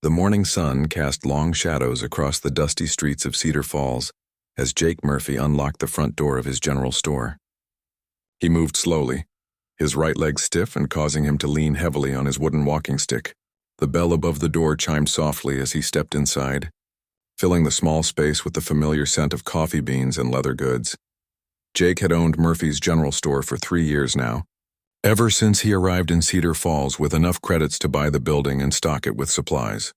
The morning sun cast long shadows across the dusty streets of Cedar Falls as Jake Murphy unlocked the front door of his general store. He moved slowly, his right leg stiff and causing him to lean heavily on his wooden walking stick. The bell above the door chimed softly as he stepped inside, filling the small space with the familiar scent of coffee beans and leather goods. Jake had owned Murphy's General Store for 3 years now, ever since he arrived in Cedar Falls with enough credits to buy the building and stock it with supplies.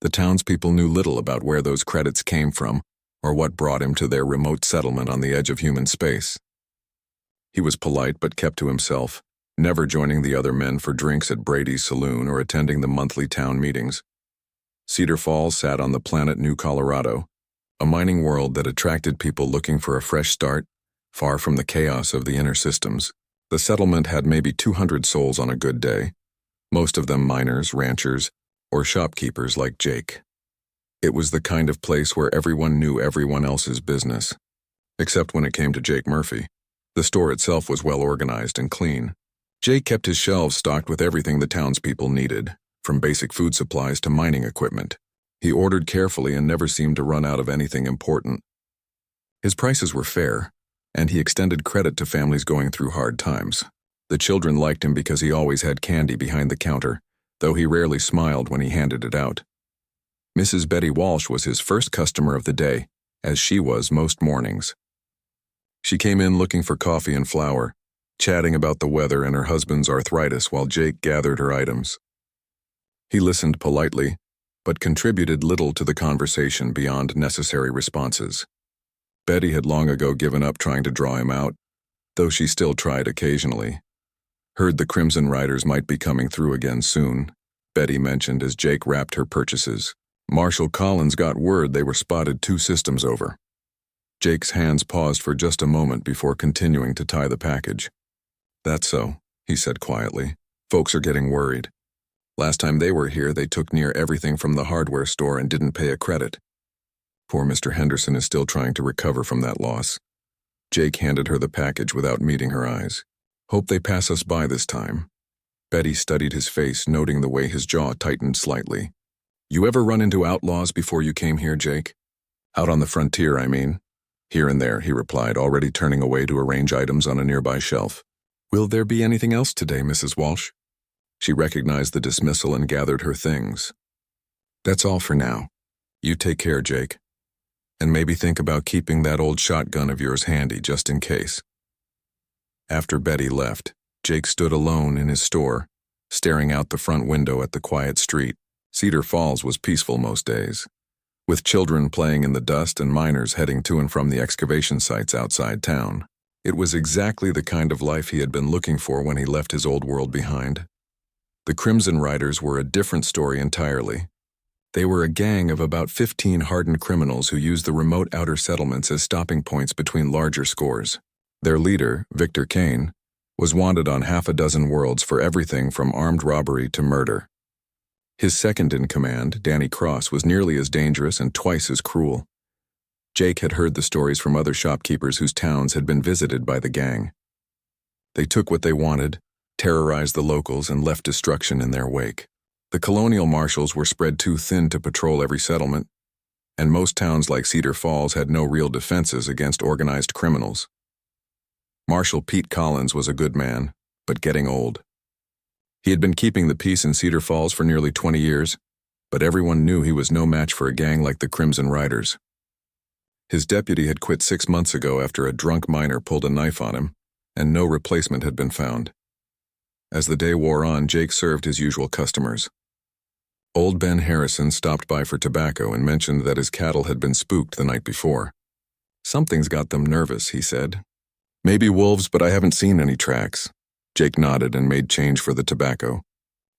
The townspeople knew little about where those credits came from or what brought him to their remote settlement on the edge of human space. He was polite but kept to himself, never joining the other men for drinks at Brady's saloon or attending the monthly town meetings. Cedar Falls sat on the planet New Colorado, a mining world that attracted people looking for a fresh start, far from the chaos of the inner systems. The settlement had maybe 200 souls on a good day, most of them miners, ranchers, or shopkeepers like Jake. It was the kind of place where everyone knew everyone else's business, except when it came to Jake Murphy. The store itself was well organized and clean. Jake kept his shelves stocked with everything the townspeople needed, from basic food supplies to mining equipment. He ordered carefully and never seemed to run out of anything important. His prices were fair, and he extended credit to families going through hard times. The children liked him because he always had candy behind the counter, though he rarely smiled when he handed it out. Mrs. Betty Walsh was his first customer of the day, as she was most mornings. She came in looking for coffee and flour, chatting about the weather and her husband's arthritis while Jake gathered her items. He listened politely, but contributed little to the conversation beyond necessary responses. Betty had long ago given up trying to draw him out, though she still tried occasionally. Heard the Crimson Riders might be coming through again soon, Betty mentioned as Jake wrapped her purchases. Marshal Collins got word they were spotted 2 systems over. Jake's hands paused for just a moment before continuing to tie the package. "That's so," he said quietly. "Folks are getting worried. Last time they were here, they took near everything from the hardware store and didn't pay a credit. Poor Mr. Henderson is still trying to recover from that loss." Jake handed her the package without meeting her eyes. "Hope they pass us by this time." Betty studied his face, noting the way his jaw tightened slightly. "You ever run into outlaws before you came here, Jake?" "Out on the frontier, I mean." "Here and there," he replied, already turning away to arrange items on a nearby shelf. "Will there be anything else today, Mrs. Walsh?" She recognized the dismissal and gathered her things. "That's all for now. You take care, Jake. And maybe think about keeping that old shotgun of yours handy just in case." After Betty left, Jake stood alone in his store, staring out the front window at the quiet street. Cedar Falls was peaceful most days, with children playing in the dust and miners heading to and from the excavation sites outside town. It was exactly the kind of life he had been looking for when he left his old world behind. The Crimson Riders were a different story entirely. They were a gang of about 15 hardened criminals who used the remote outer settlements as stopping points between larger scores. Their leader, Victor Kane, was wanted on half a dozen worlds for everything from armed robbery to murder. His second in command, Danny Cross, was nearly as dangerous and twice as cruel. Jake had heard the stories from other shopkeepers whose towns had been visited by the gang. They took what they wanted, terrorized the locals, and left destruction in their wake. The colonial marshals were spread too thin to patrol every settlement, and most towns like Cedar Falls had no real defenses against organized criminals. Marshal Pete Collins was a good man, but getting old. He had been keeping the peace in Cedar Falls for nearly 20 years, but everyone knew he was no match for a gang like the Crimson Riders. His deputy had quit 6 months ago after a drunk miner pulled a knife on him, and no replacement had been found. As the day wore on, Jake served his usual customers. Old Ben Harrison stopped by for tobacco and mentioned that his cattle had been spooked the night before. "Something's got them nervous," he said. "Maybe wolves, but I haven't seen any tracks." Jake nodded and made change for the tobacco.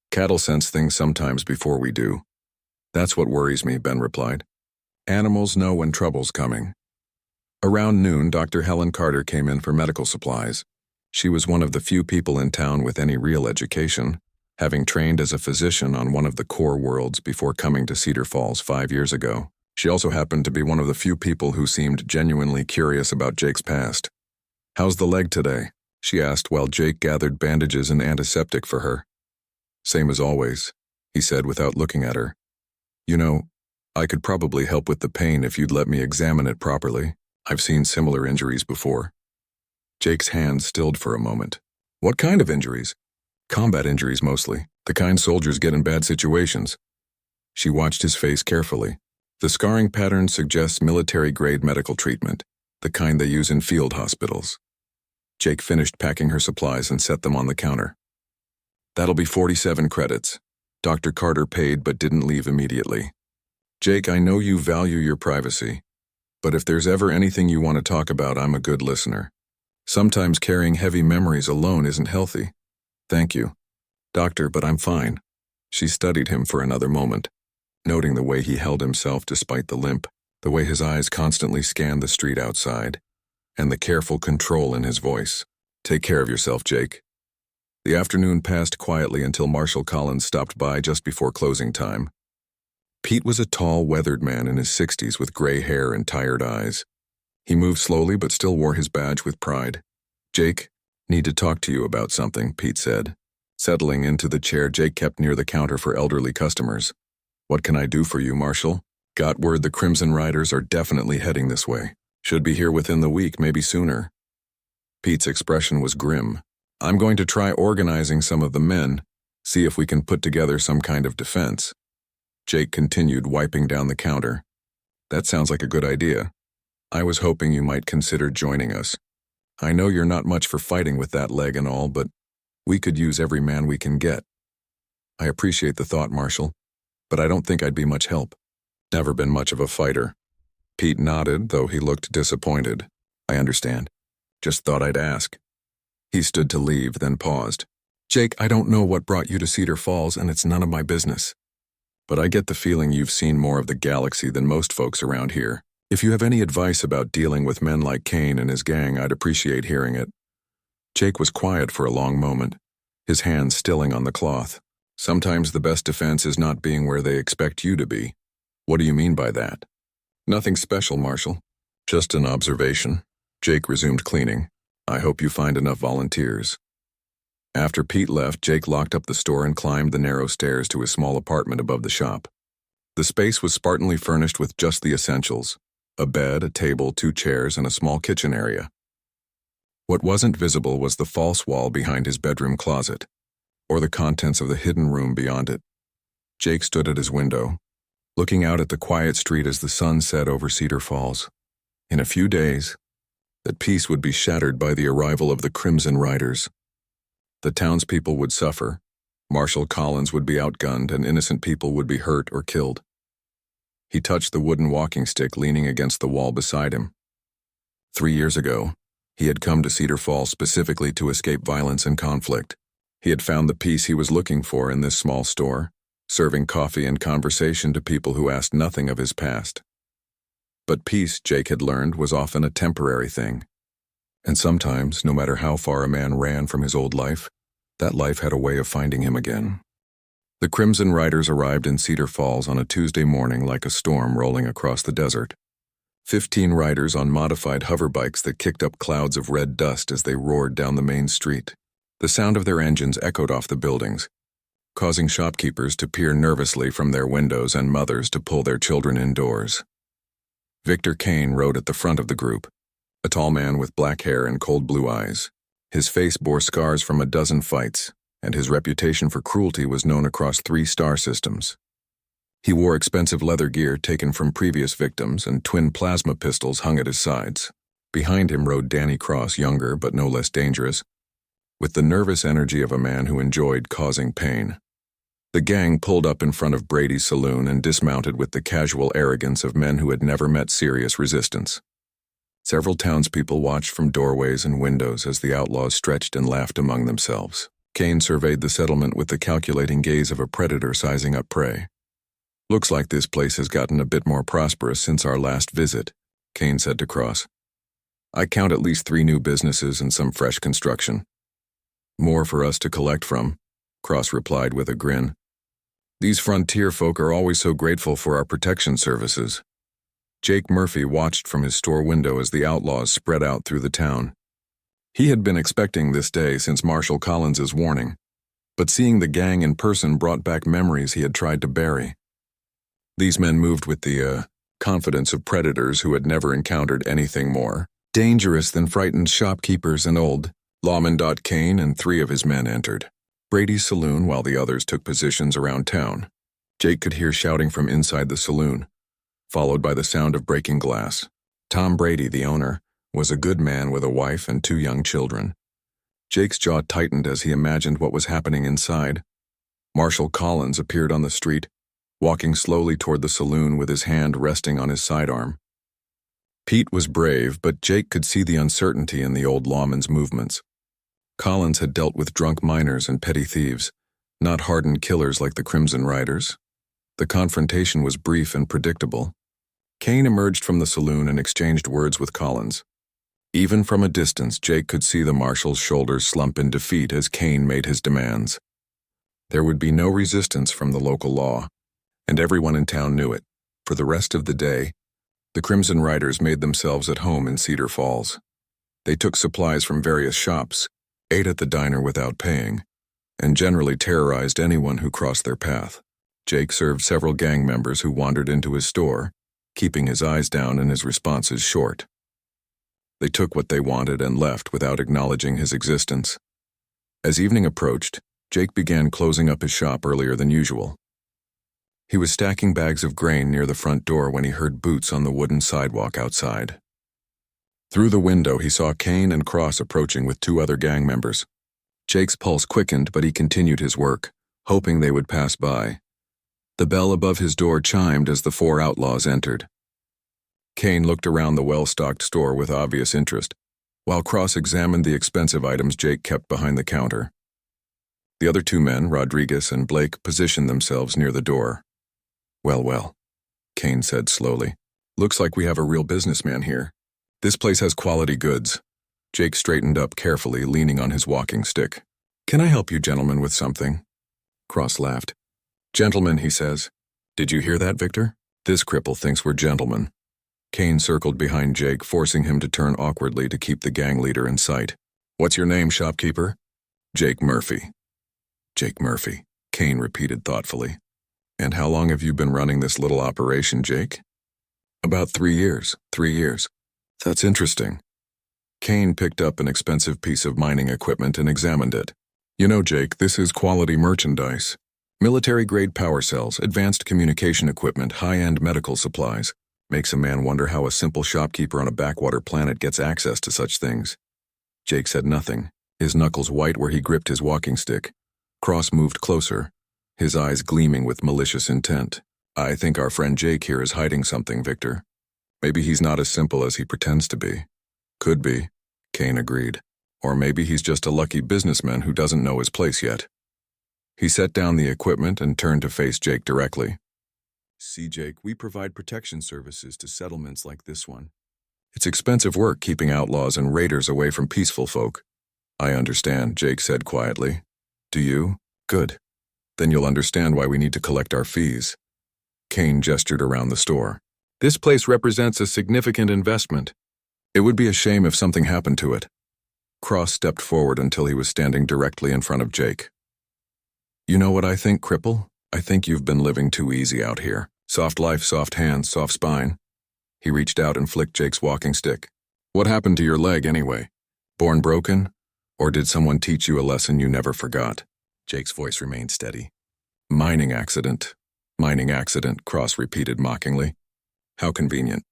"Cattle sense things sometimes before we do." "That's what worries me," Ben replied. "Animals know when trouble's coming." Around noon, Dr. Helen Carter came in for medical supplies. She was one of the few people in town with any real education, having trained as a physician on one of the core worlds before coming to Cedar Falls 5 years ago. She also happened to be one of the few people who seemed genuinely curious about Jake's past. "How's the leg today?" she asked while Jake gathered bandages and antiseptic for her. "Same as always," he said without looking at her. You know, I could probably help with the pain if you'd let me examine it properly. I've seen similar injuries before. Jake's hand stilled for a moment. What kind of injuries? Combat injuries mostly, the kind soldiers get in bad situations. She watched his face carefully. The scarring pattern suggests military-grade medical treatment, the kind they use in field hospitals. Jake finished packing her supplies and set them on the counter. That'll be 47 credits. Dr. Carter paid but didn't leave immediately. Jake, I know you value your privacy, but if there's ever anything you want to talk about, I'm a good listener. Sometimes carrying heavy memories alone isn't healthy. Thank you, Doctor, but I'm fine. She studied him for another moment, noting the way he held himself despite the limp, the way his eyes constantly scanned the street outside, and the careful control in his voice. Take care of yourself, Jake. The afternoon passed quietly until Marshal Collins stopped by just before closing time. Pete was a tall, weathered man in his 60s with gray hair and tired eyes. He moved slowly but still wore his badge with pride. Jake, need to talk to you about something, Pete said. Settling into the chair Jake kept near the counter for elderly customers. What can I do for you, Marshal? Got word the Crimson Riders are definitely heading this way. Should be here within the week, maybe sooner. Pete's expression was grim. I'm going to try organizing some of the men, see if we can put together some kind of defense. Jake continued, wiping down the counter. That sounds like a good idea. I was hoping you might consider joining us. I know you're not much for fighting with that leg and all, but we could use every man we can get. I appreciate the thought, Marshal, but I don't think I'd be much help. Never been much of a fighter. Pete nodded, though he looked disappointed. I understand. Just thought I'd ask. He stood to leave, then paused. Jake, I don't know what brought you to Cedar Falls, and it's none of my business. But I get the feeling you've seen more of the galaxy than most folks around here. If you have any advice about dealing with men like Kane and his gang, I'd appreciate hearing it. Jake was quiet for a long moment, his hands stilling on the cloth. Sometimes the best defense is not being where they expect you to be. What do you mean by that? Nothing special, Marshal. Just an observation. Jake resumed cleaning. I hope you find enough volunteers. After Pete left, Jake locked up the store and climbed the narrow stairs to his small apartment above the shop. The space was spartanly furnished with just the essentials: a bed, a table, 2 chairs, and a small kitchen area. What wasn't visible was the false wall behind his bedroom closet, or the contents of the hidden room beyond it. Jake stood at his window, looking out at the quiet street as the sun set over Cedar Falls. In a few days, that peace would be shattered by the arrival of the Crimson Riders. The townspeople would suffer, Marshal Collins would be outgunned, and innocent people would be hurt or killed. He touched the wooden walking stick leaning against the wall beside him. 3 years ago, he had come to Cedar Falls specifically to escape violence and conflict. He had found the peace he was looking for in this small store, serving coffee and conversation to people who asked nothing of his past. But peace, Jake had learned, was often a temporary thing. And sometimes, no matter how far a man ran from his old life, that life had a way of finding him again. The Crimson Riders arrived in Cedar Falls on a Tuesday morning like a storm rolling across the desert. 15 riders on modified hoverbikes that kicked up clouds of red dust as they roared down the main street. The sound of their engines echoed off the buildings, causing shopkeepers to peer nervously from their windows and mothers to pull their children indoors. Victor Kane rode at the front of the group, a tall man with black hair and cold blue eyes. His face bore scars from a dozen fights, and his reputation for cruelty was known across 3 star systems. He wore expensive leather gear taken from previous victims, and twin plasma pistols hung at his sides. Behind him rode Danny Cross, younger but no less dangerous, with the nervous energy of a man who enjoyed causing pain. The gang pulled up in front of Brady's saloon and dismounted with the casual arrogance of men who had never met serious resistance. Several townspeople watched from doorways and windows as the outlaws stretched and laughed among themselves. Kane surveyed the settlement with the calculating gaze of a predator sizing up prey. Looks like this place has gotten a bit more prosperous since our last visit, Kane said to Cross. I count at least 3 new businesses and some fresh construction. More for us to collect from, Cross replied with a grin. These frontier folk are always so grateful for our protection services. Jake Murphy watched from his store window as the outlaws spread out through the town. He had been expecting this day since Marshal Collins's warning. But seeing the gang in person brought back memories he had tried to bury. These men moved with the confidence of predators who had never encountered anything more dangerous than frightened shopkeepers and old lawman. Kane and 3 of his men entered Brady's saloon while the others took positions around town. Jake could hear shouting from inside the saloon, followed by the sound of breaking glass. Tom Brady, the owner, was a good man with a wife and 2 young children. Jake's jaw tightened as he imagined what was happening inside. Marshal Collins appeared on the street, walking slowly toward the saloon with his hand resting on his sidearm. Pete was brave, but Jake could see the uncertainty in the old lawman's movements. Collins had dealt with drunk miners and petty thieves, not hardened killers like the Crimson Riders. The confrontation was brief and predictable. Kane emerged from the saloon and exchanged words with Collins. Even from a distance, Jake could see the marshal's shoulders slump in defeat as Kane made his demands. There would be no resistance from the local law, and everyone in town knew it. For the rest of the day, the Crimson Riders made themselves at home in Cedar Falls. They took supplies from various shops, ate at the diner without paying, and generally terrorized anyone who crossed their path. Jake served several gang members who wandered into his store, keeping his eyes down and his responses short. They took what they wanted and left without acknowledging his existence. As evening approached, Jake began closing up his shop earlier than usual. He was stacking bags of grain near the front door when he heard boots on the wooden sidewalk outside. Through the window, he saw Kane and Cross approaching with 2 other gang members. Jake's pulse quickened, but he continued his work, hoping they would pass by. The bell above his door chimed as the 4 outlaws entered. Kane looked around the well-stocked store with obvious interest, while Cross examined the expensive items Jake kept behind the counter. The other 2 men, Rodriguez and Blake, positioned themselves near the door. Well, Kane said slowly. Looks like we have a real businessman here. This place has quality goods. Jake straightened up carefully, leaning on his walking stick. Can I help you gentlemen with something? Cross laughed. Gentlemen, he says. Did you hear that, Victor? This cripple thinks we're gentlemen. Kane circled behind Jake, forcing him to turn awkwardly to keep the gang leader in sight. What's your name, shopkeeper? Jake Murphy. Jake Murphy, Kane repeated thoughtfully. And how long have you been running this little operation, Jake? About 3 years. 3 years. That's interesting. Kane picked up an expensive piece of mining equipment and examined it. You know, Jake, this is quality merchandise. Military-grade power cells, advanced communication equipment, high-end medical supplies. Makes a man wonder how a simple shopkeeper on a backwater planet gets access to such things. Jake said nothing, his knuckles white where he gripped his walking stick. Cross moved closer, his eyes gleaming with malicious intent. I think our friend Jake here is hiding something, Victor. Maybe he's not as simple as he pretends to be. Could be, Kane agreed. Or maybe he's just a lucky businessman who doesn't know his place yet. He set down the equipment and turned to face Jake directly. See, Jake, we provide protection services to settlements like this one. It's expensive work keeping outlaws and raiders away from peaceful folk. I understand, Jake said quietly. Do you? Good. Then you'll understand why we need to collect our fees. Kane gestured around the store. This place represents a significant investment. It would be a shame if something happened to it. Cross stepped forward until he was standing directly in front of Jake. You know what I think, cripple? I think you've been living too easy out here. Soft life, soft hands, soft spine. He reached out and flicked Jake's walking stick. What happened to your leg anyway? Born broken? Or did someone teach you a lesson you never forgot? Jake's voice remained steady. Mining accident, Cross repeated mockingly. How convenient.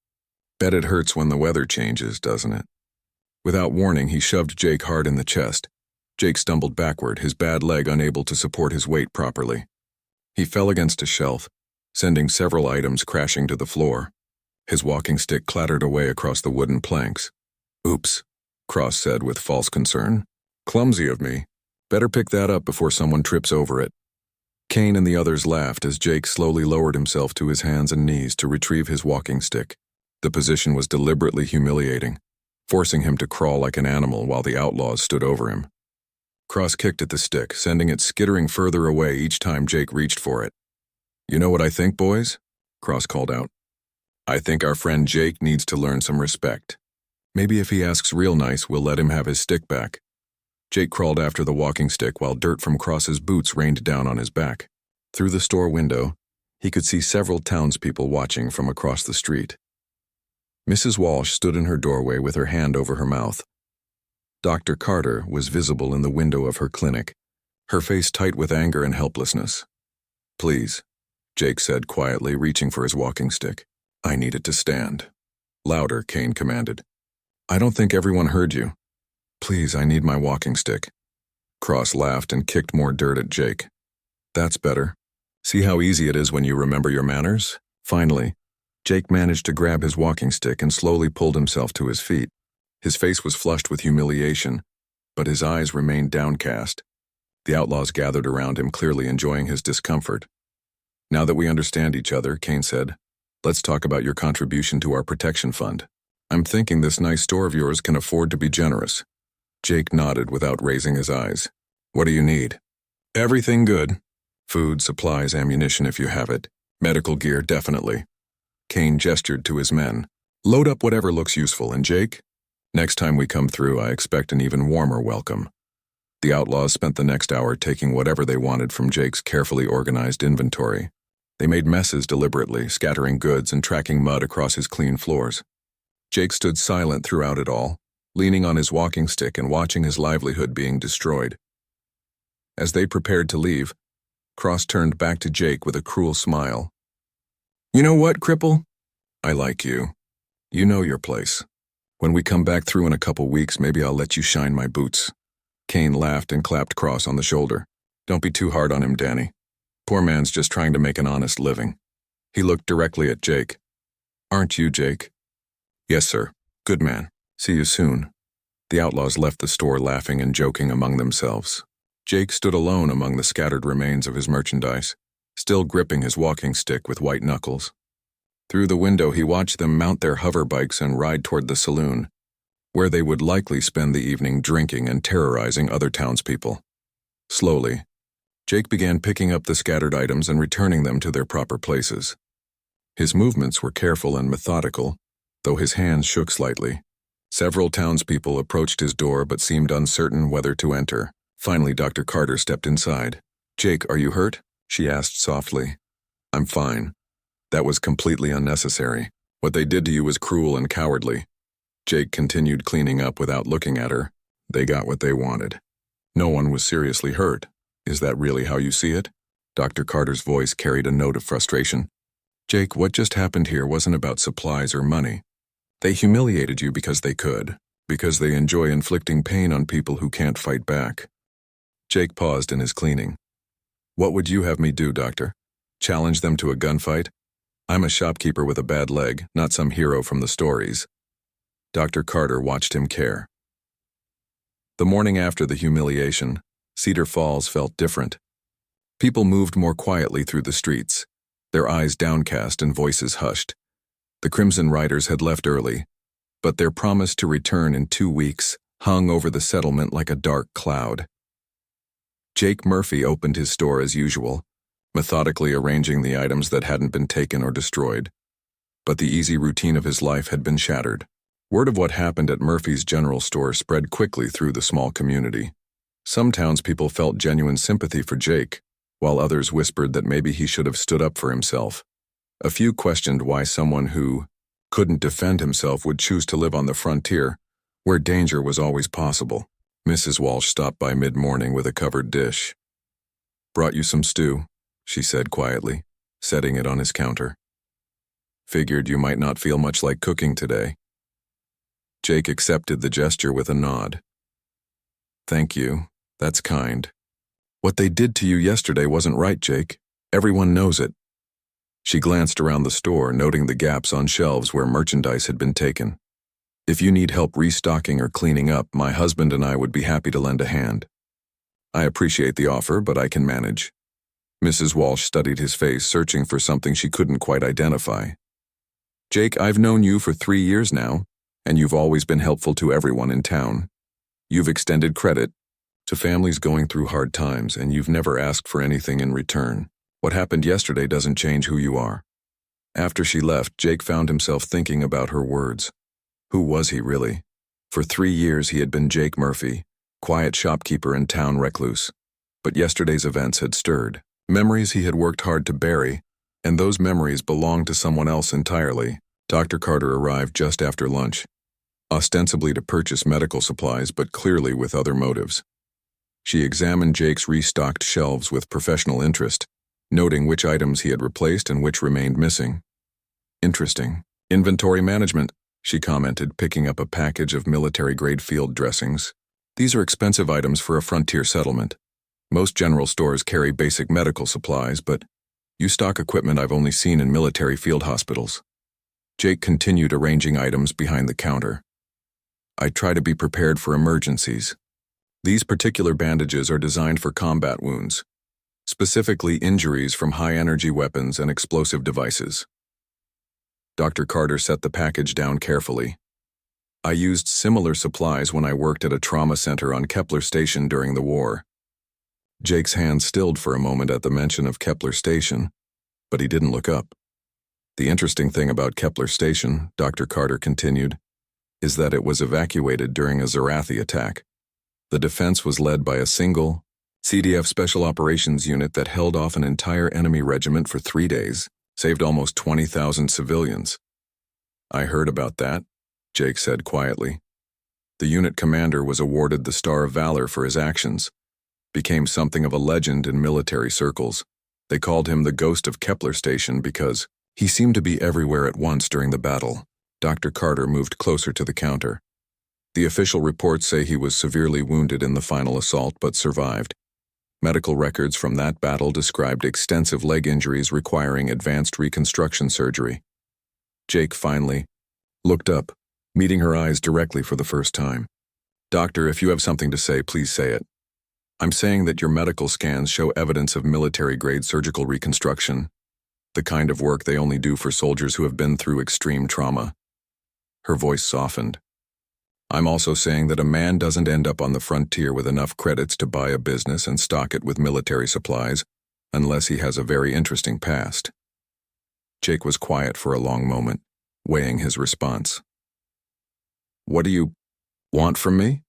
Bet it hurts when the weather changes, doesn't it? Without warning, he shoved Jake hard in the chest. Jake stumbled backward, his bad leg unable to support his weight properly. He fell against a shelf, sending several items crashing to the floor. His walking stick clattered away across the wooden planks. Oops, Cross said with false concern. Clumsy of me. Better pick that up before someone trips over it. Kane and the others laughed as Jake slowly lowered himself to his hands and knees to retrieve his walking stick. The position was deliberately humiliating, forcing him to crawl like an animal while the outlaws stood over him. Cross kicked at the stick, sending it skittering further away each time Jake reached for it. You know what I think, boys? Cross called out. I think our friend Jake needs to learn some respect. Maybe if he asks real nice, we'll let him have his stick back. Jake crawled after the walking stick while dirt from Cross's boots rained down on his back. Through the store window, he could see several townspeople watching from across the street. Mrs. Walsh stood in her doorway with her hand over her mouth. Dr. Carter was visible in the window of her clinic, her face tight with anger and helplessness. "Please," Jake said quietly, reaching for his walking stick. "I need it to stand." "Louder," Kane commanded. "I don't think everyone heard you. Please, I need my walking stick." Cross laughed and kicked more dirt at Jake. "That's better. See how easy it is when you remember your manners?" Finally, Jake managed to grab his walking stick and slowly pulled himself to his feet. His face was flushed with humiliation, but his eyes remained downcast. The outlaws gathered around him, clearly enjoying his discomfort. "Now that we understand each other," Kane said, "let's talk about your contribution to our protection fund. I'm thinking this nice store of yours can afford to be generous." Jake nodded without raising his eyes. "What do you need?" "Everything good. Food, supplies, ammunition if you have it. Medical gear, definitely." Kane gestured to his men. "Load up whatever looks useful, and Jake, next time we come through, I expect an even warmer welcome." The outlaws spent the next hour taking whatever they wanted from Jake's carefully organized inventory. They made messes deliberately, scattering goods and tracking mud across his clean floors. Jake stood silent throughout it all, leaning on his walking stick and watching his livelihood being destroyed. As they prepared to leave, Cross turned back to Jake with a cruel smile. "You know what, cripple? I like you. You know your place. When we come back through in a couple weeks, maybe I'll let you shine my boots." Kane laughed and clapped Cross on the shoulder. "Don't be too hard on him, Danny. Poor man's just trying to make an honest living." He looked directly at Jake. "Aren't you, Jake?" "Yes, sir. Good man. See you soon." The outlaws left the store laughing and joking among themselves. Jake stood alone among the scattered remains of his merchandise, still gripping his walking stick with white knuckles. Through the window he watched them mount their hover bikes and ride toward the saloon, where they would likely spend the evening drinking and terrorizing other townspeople. Slowly, Jake began picking up the scattered items and returning them to their proper places. His movements were careful and methodical, though his hands shook slightly. Several townspeople approached his door but seemed uncertain whether to enter. Finally, Dr. Carter stepped inside. "Jake, are you hurt?" she asked softly. "I'm fine. That was completely unnecessary. What they did to you was cruel and cowardly." Jake continued cleaning up without looking at her. "They got what they wanted. No one was seriously hurt. Is that really how you see it?" Dr. Carter's voice carried a note of frustration. "Jake, what just happened here wasn't about supplies or money. They humiliated you because they could, because they enjoy inflicting pain on people who can't fight back." Jake paused in his cleaning. "What would you have me do, Doctor? Challenge them to a gunfight? I'm a shopkeeper with a bad leg, not some hero from the stories." Dr. Carter watched him care. The morning after the humiliation, Cedar Falls felt different. People moved more quietly through the streets, their eyes downcast and voices hushed. The Crimson Riders had left early, but their promise to return in 2 weeks hung over the settlement like a dark cloud. Jake Murphy opened his store as usual, methodically arranging the items that hadn't been taken or destroyed. But the easy routine of his life had been shattered. Word of what happened at Murphy's general store spread quickly through the small community. Some townspeople felt genuine sympathy for Jake, while others whispered that maybe he should have stood up for himself. A few questioned why someone who couldn't defend himself would choose to live on the frontier, where danger was always possible. Mrs. Walsh stopped by mid-morning with a covered dish. "Brought you some stew," she said quietly, setting it on his counter. "Figured you might not feel much like cooking today." Jake accepted the gesture with a nod. "Thank you. That's kind. What they did to you yesterday wasn't right, Jake. Everyone knows it." She glanced around the store, noting the gaps on shelves where merchandise had been taken. "If you need help restocking or cleaning up, my husband and I would be happy to lend a hand. I appreciate the offer, but I can manage." Mrs. Walsh studied his face, searching for something she couldn't quite identify. "Jake, I've known you for 3 years now, and you've always been helpful to everyone in town. You've extended credit to families going through hard times, and you've never asked for anything in return. What happened yesterday doesn't change who you are." After she left, Jake found himself thinking about her words. Who was he really? For 3 years he had been Jake Murphy, quiet shopkeeper and town recluse. But yesterday's events had stirred. Memories he had worked hard to bury, and those memories belonged to someone else entirely. Dr. Carter arrived just after lunch, ostensibly to purchase medical supplies, but clearly with other motives. She examined Jake's restocked shelves with professional interest, noting which items he had replaced and which remained missing. Interesting. Inventory management, she commented, picking up a package of military-grade field dressings. These are expensive items for a frontier settlement. Most general stores carry basic medical supplies, but you stock equipment I've only seen in military field hospitals. Jake continued arranging items behind the counter. I try to be prepared for emergencies. These particular bandages are designed for combat wounds, specifically injuries from high-energy weapons and explosive devices. Dr. Carter set the package down carefully. I used similar supplies when I worked at a trauma center on Kepler Station during the war. Jake's hand stilled for a moment at the mention of Kepler Station, but he didn't look up. The interesting thing about Kepler Station, Dr. Carter continued, is that it was evacuated during a Zarathi attack. The defense was led by a single CDF Special Operations unit that held off an entire enemy regiment for 3 days, saved almost 20,000 civilians. I heard about that, Jake said quietly. The unit commander was awarded the Star of Valor for his actions, became something of a legend in military circles. They called him the Ghost of Kepler Station because he seemed to be everywhere at once during the battle. Dr. Carter moved closer to the counter. The official reports say he was severely wounded in the final assault but survived. Medical records from that battle described extensive leg injuries requiring advanced reconstruction surgery. Jake finally looked up, meeting her eyes directly for the first time. Doctor, if you have something to say, please say it. I'm saying that your medical scans show evidence of military-grade surgical reconstruction, the kind of work they only do for soldiers who have been through extreme trauma. Her voice softened. I'm also saying that a man doesn't end up on the frontier with enough credits to buy a business and stock it with military supplies unless he has a very interesting past. Jake was quiet for a long moment, weighing his response. What do you want from me?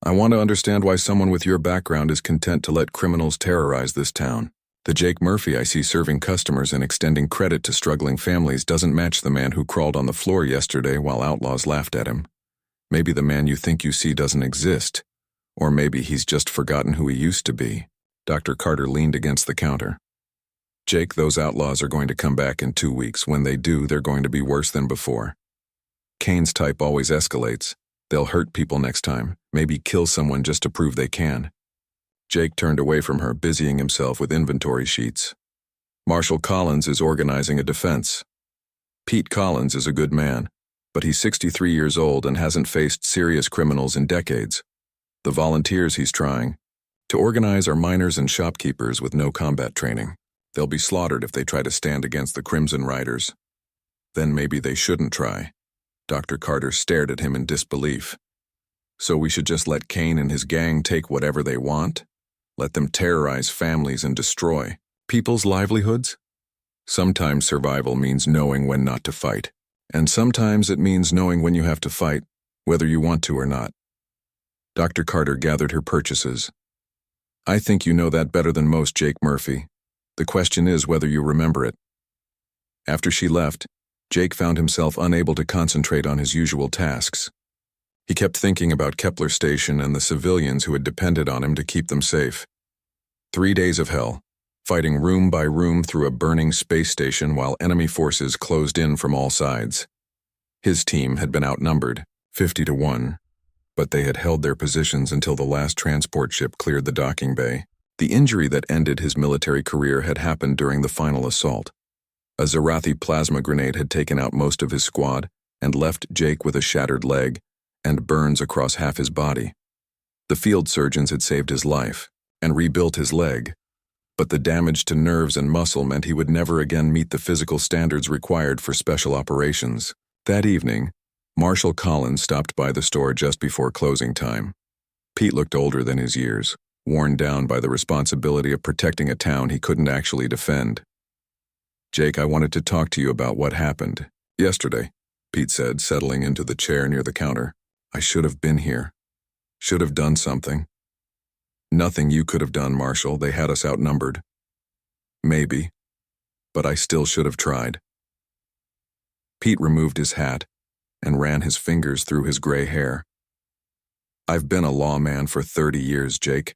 I want to understand why someone with your background is content to let criminals terrorize this town. The Jake Murphy I see serving customers and extending credit to struggling families doesn't match the man who crawled on the floor yesterday while outlaws laughed at him. Maybe the man you think you see doesn't exist, or maybe he's just forgotten who he used to be. Dr. Carter leaned against the counter. Jake, those outlaws are going to come back in 2 weeks. When they do, they're going to be worse than before. Kane's type always escalates. They'll hurt people next time, maybe kill someone just to prove they can. Jake turned away from her, busying himself with inventory sheets. Marshal Collins is organizing a defense. Pete Collins is a good man, but he's 63 years old and hasn't faced serious criminals in decades. The volunteers he's trying to organize are miners and shopkeepers with no combat training. They'll be slaughtered if they try to stand against the Crimson Riders. Then maybe they shouldn't try. Dr. Carter stared at him in disbelief. So we should just let Kane and his gang take whatever they want? Let them terrorize families and destroy people's livelihoods? Sometimes survival means knowing when not to fight. And sometimes it means knowing when you have to fight, whether you want to or not. Dr. Carter gathered her purchases. I think you know that better than most, Jake Murphy. The question is whether you remember it. After she left, Jake found himself unable to concentrate on his usual tasks. He kept thinking about Kepler Station and the civilians who had depended on him to keep them safe. 3 days of hell, fighting room by room through a burning space station while enemy forces closed in from all sides. His team had been outnumbered, 50-1, but they had held their positions until the last transport ship cleared the docking bay. The injury that ended his military career had happened during the final assault. A Zarathi plasma grenade had taken out most of his squad and left Jake with a shattered leg and burns across half his body. The field surgeons had saved his life and rebuilt his leg, but the damage to nerves and muscle meant he would never again meet the physical standards required for special operations. That evening, Marshal Collins stopped by the store just before closing time. Pete looked older than his years, worn down by the responsibility of protecting a town he couldn't actually defend. Jake, I wanted to talk to you about what happened yesterday, Pete said, settling into the chair near the counter. I should have been here. Should have done something. Nothing you could have done, Marshall. They had us outnumbered. Maybe, but I still should have tried. Pete removed his hat and ran his fingers through his gray hair. I've been a lawman for 30 years, Jake.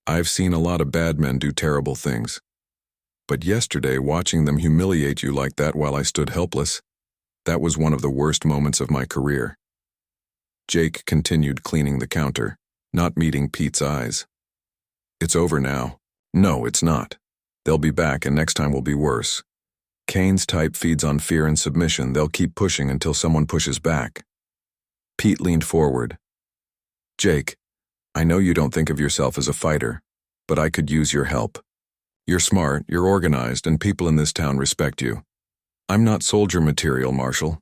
I've seen a lot of bad men do terrible things. But yesterday, watching them humiliate you like that while I stood helpless, that was one of the worst moments of my career. Jake continued cleaning the counter, not meeting Pete's eyes. It's over now. No, it's not. They'll be back and next time will be worse. Kane's type feeds on fear and submission. They'll keep pushing until someone pushes back. Pete leaned forward. Jake, I know you don't think of yourself as a fighter, but I could use your help. You're smart, you're organized, and people in this town respect you. I'm not soldier material, Marshall.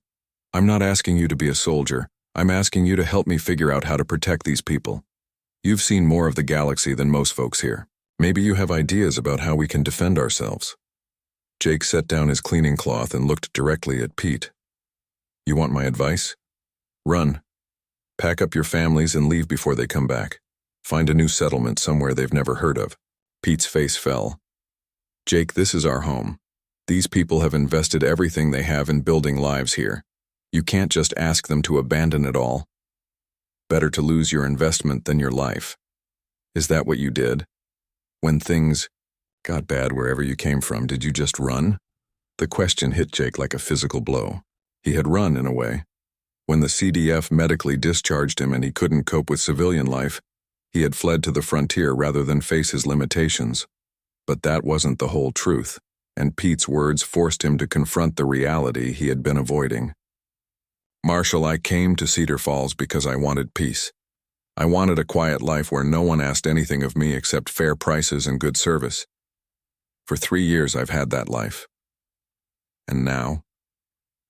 I'm not asking you to be a soldier. I'm asking you to help me figure out how to protect these people. You've seen more of the galaxy than most folks here. Maybe you have ideas about how we can defend ourselves. Jake set down his cleaning cloth and looked directly at Pete. You want my advice? Run. Pack up your families and leave before they come back. Find a new settlement somewhere they've never heard of. Pete's face fell. Jake, this is our home. These people have invested everything they have in building lives here. You can't just ask them to abandon it all. Better to lose your investment than your life. Is that what you did? When things got bad wherever you came from, did you just run? The question hit Jake like a physical blow. He had run, in a way. When the CDF medically discharged him and he couldn't cope with civilian life, he had fled to the frontier rather than face his limitations. But that wasn't the whole truth, and Pete's words forced him to confront the reality he had been avoiding. Marshall, I came to Cedar Falls because I wanted peace. I wanted a quiet life where no one asked anything of me except fair prices and good service. For 3 years I've had that life. And now?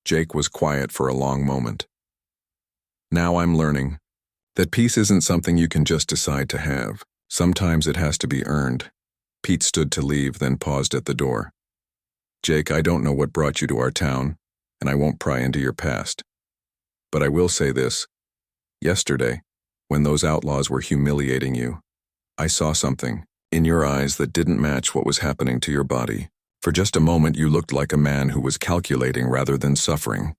Jake was quiet for a long moment. Now I'm learning that peace isn't something you can just decide to have. Sometimes it has to be earned. Pete stood to leave, then paused at the door. Jake, I don't know what brought you to our town, and I won't pry into your past. But I will say this. Yesterday, when those outlaws were humiliating you, I saw something in your eyes that didn't match what was happening to your body. For just a moment, you looked like a man who was calculating rather than suffering.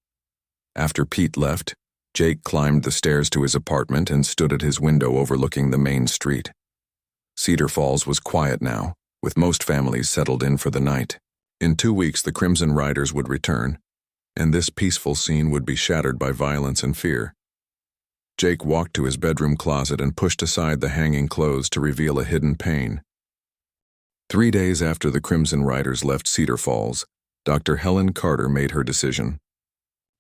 After Pete left, Jake climbed the stairs to his apartment and stood at his window overlooking the main street. Cedar Falls was quiet now, with most families settled in for the night. In 2 weeks, the Crimson Riders would return, and this peaceful scene would be shattered by violence and fear. Jake walked to his bedroom closet and pushed aside the hanging clothes to reveal a hidden pain. 3 days after the Crimson Riders left Cedar Falls, Dr. Helen Carter made her decision.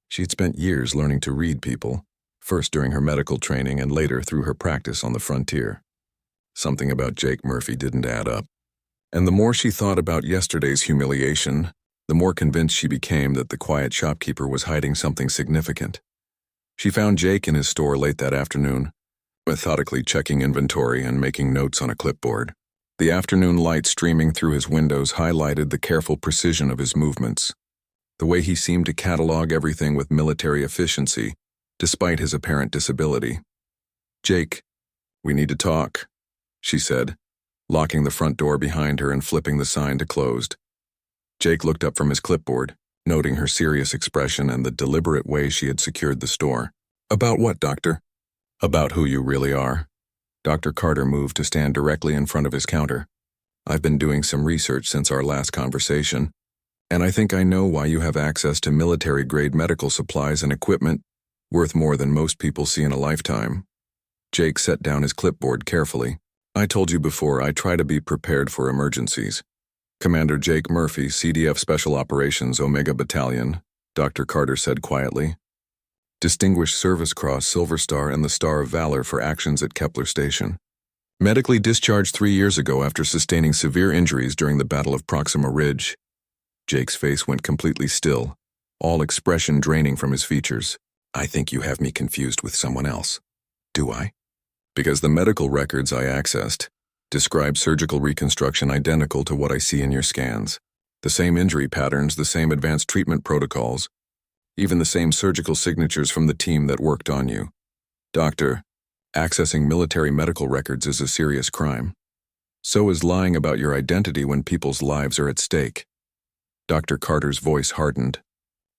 She'd spent years learning to read people, first during her medical training and later through her practice on the frontier. Something about Jake Murphy didn't add up. And the more she thought about yesterday's humiliation, the more convinced she became that the quiet shopkeeper was hiding something significant. She found Jake in his store late that afternoon, methodically checking inventory and making notes on a clipboard. The afternoon light streaming through his windows highlighted the careful precision of his movements, the way he seemed to catalog everything with military efficiency, despite his apparent disability. Jake, we need to talk, she said, locking the front door behind her and flipping the sign to closed. Jake looked up from his clipboard, noting her serious expression and the deliberate way she had secured the store. About what, Doctor? About who you really are. Dr. Carter moved to stand directly in front of his counter. I've been doing some research since our last conversation, and I think I know why you have access to military-grade medical supplies and equipment worth more than most people see in a lifetime. Jake set down his clipboard carefully. I told you before, I try to be prepared for emergencies. Commander Jake Murphy, CDF Special Operations Omega Battalion, Dr. Carter said quietly. Distinguished Service Cross, Silver Star, and the Star of Valor for actions at Kepler Station. Medically discharged 3 years ago after sustaining severe injuries during the Battle of Proxima Ridge. Jake's face went completely still, all expression draining from his features. I think you have me confused with someone else. Do I? Because the medical records I accessed describe surgical reconstruction identical to what I see in your scans. The same injury patterns, the same advanced treatment protocols, even the same surgical signatures from the team that worked on you. Doctor, Accessing military medical records is a serious crime. So is lying about your identity when people's lives are at stake. Dr. Carter's voice hardened.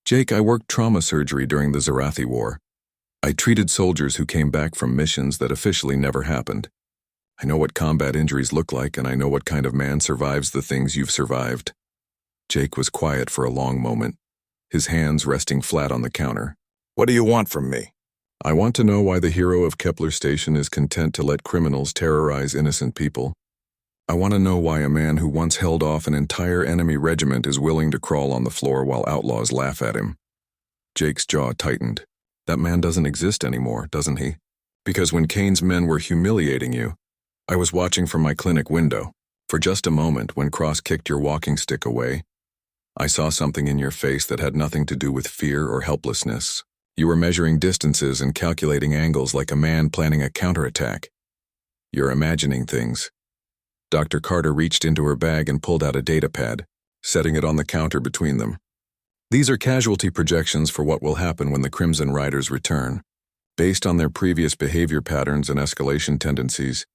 Jake, I worked trauma surgery during the Zarathi War. I treated soldiers who came back from missions that officially never happened. I know what combat injuries look like, and I know what kind of man survives the things you've survived. Jake was quiet for a long moment, his hands resting flat on the counter. What do you want from me? I want to know why the hero of Kepler Station is content to let criminals terrorize innocent people. I want to know why a man who once held off an entire enemy regiment is willing to crawl on the floor while outlaws laugh at him. Jake's jaw tightened. That man doesn't exist anymore, doesn't he? Because when Kane's men were humiliating you, I was watching from my clinic window. For just a moment, when Cross kicked your walking stick away, I saw something in your face that had nothing to do with fear or helplessness. You were measuring distances and calculating angles like a man planning a counterattack. You're imagining things. Dr. Carter reached into her bag and pulled out a data pad, setting it on the counter between them. These are casualty projections for what will happen when the Crimson Riders return. Based on their previous behavior patterns and escalation tendencies,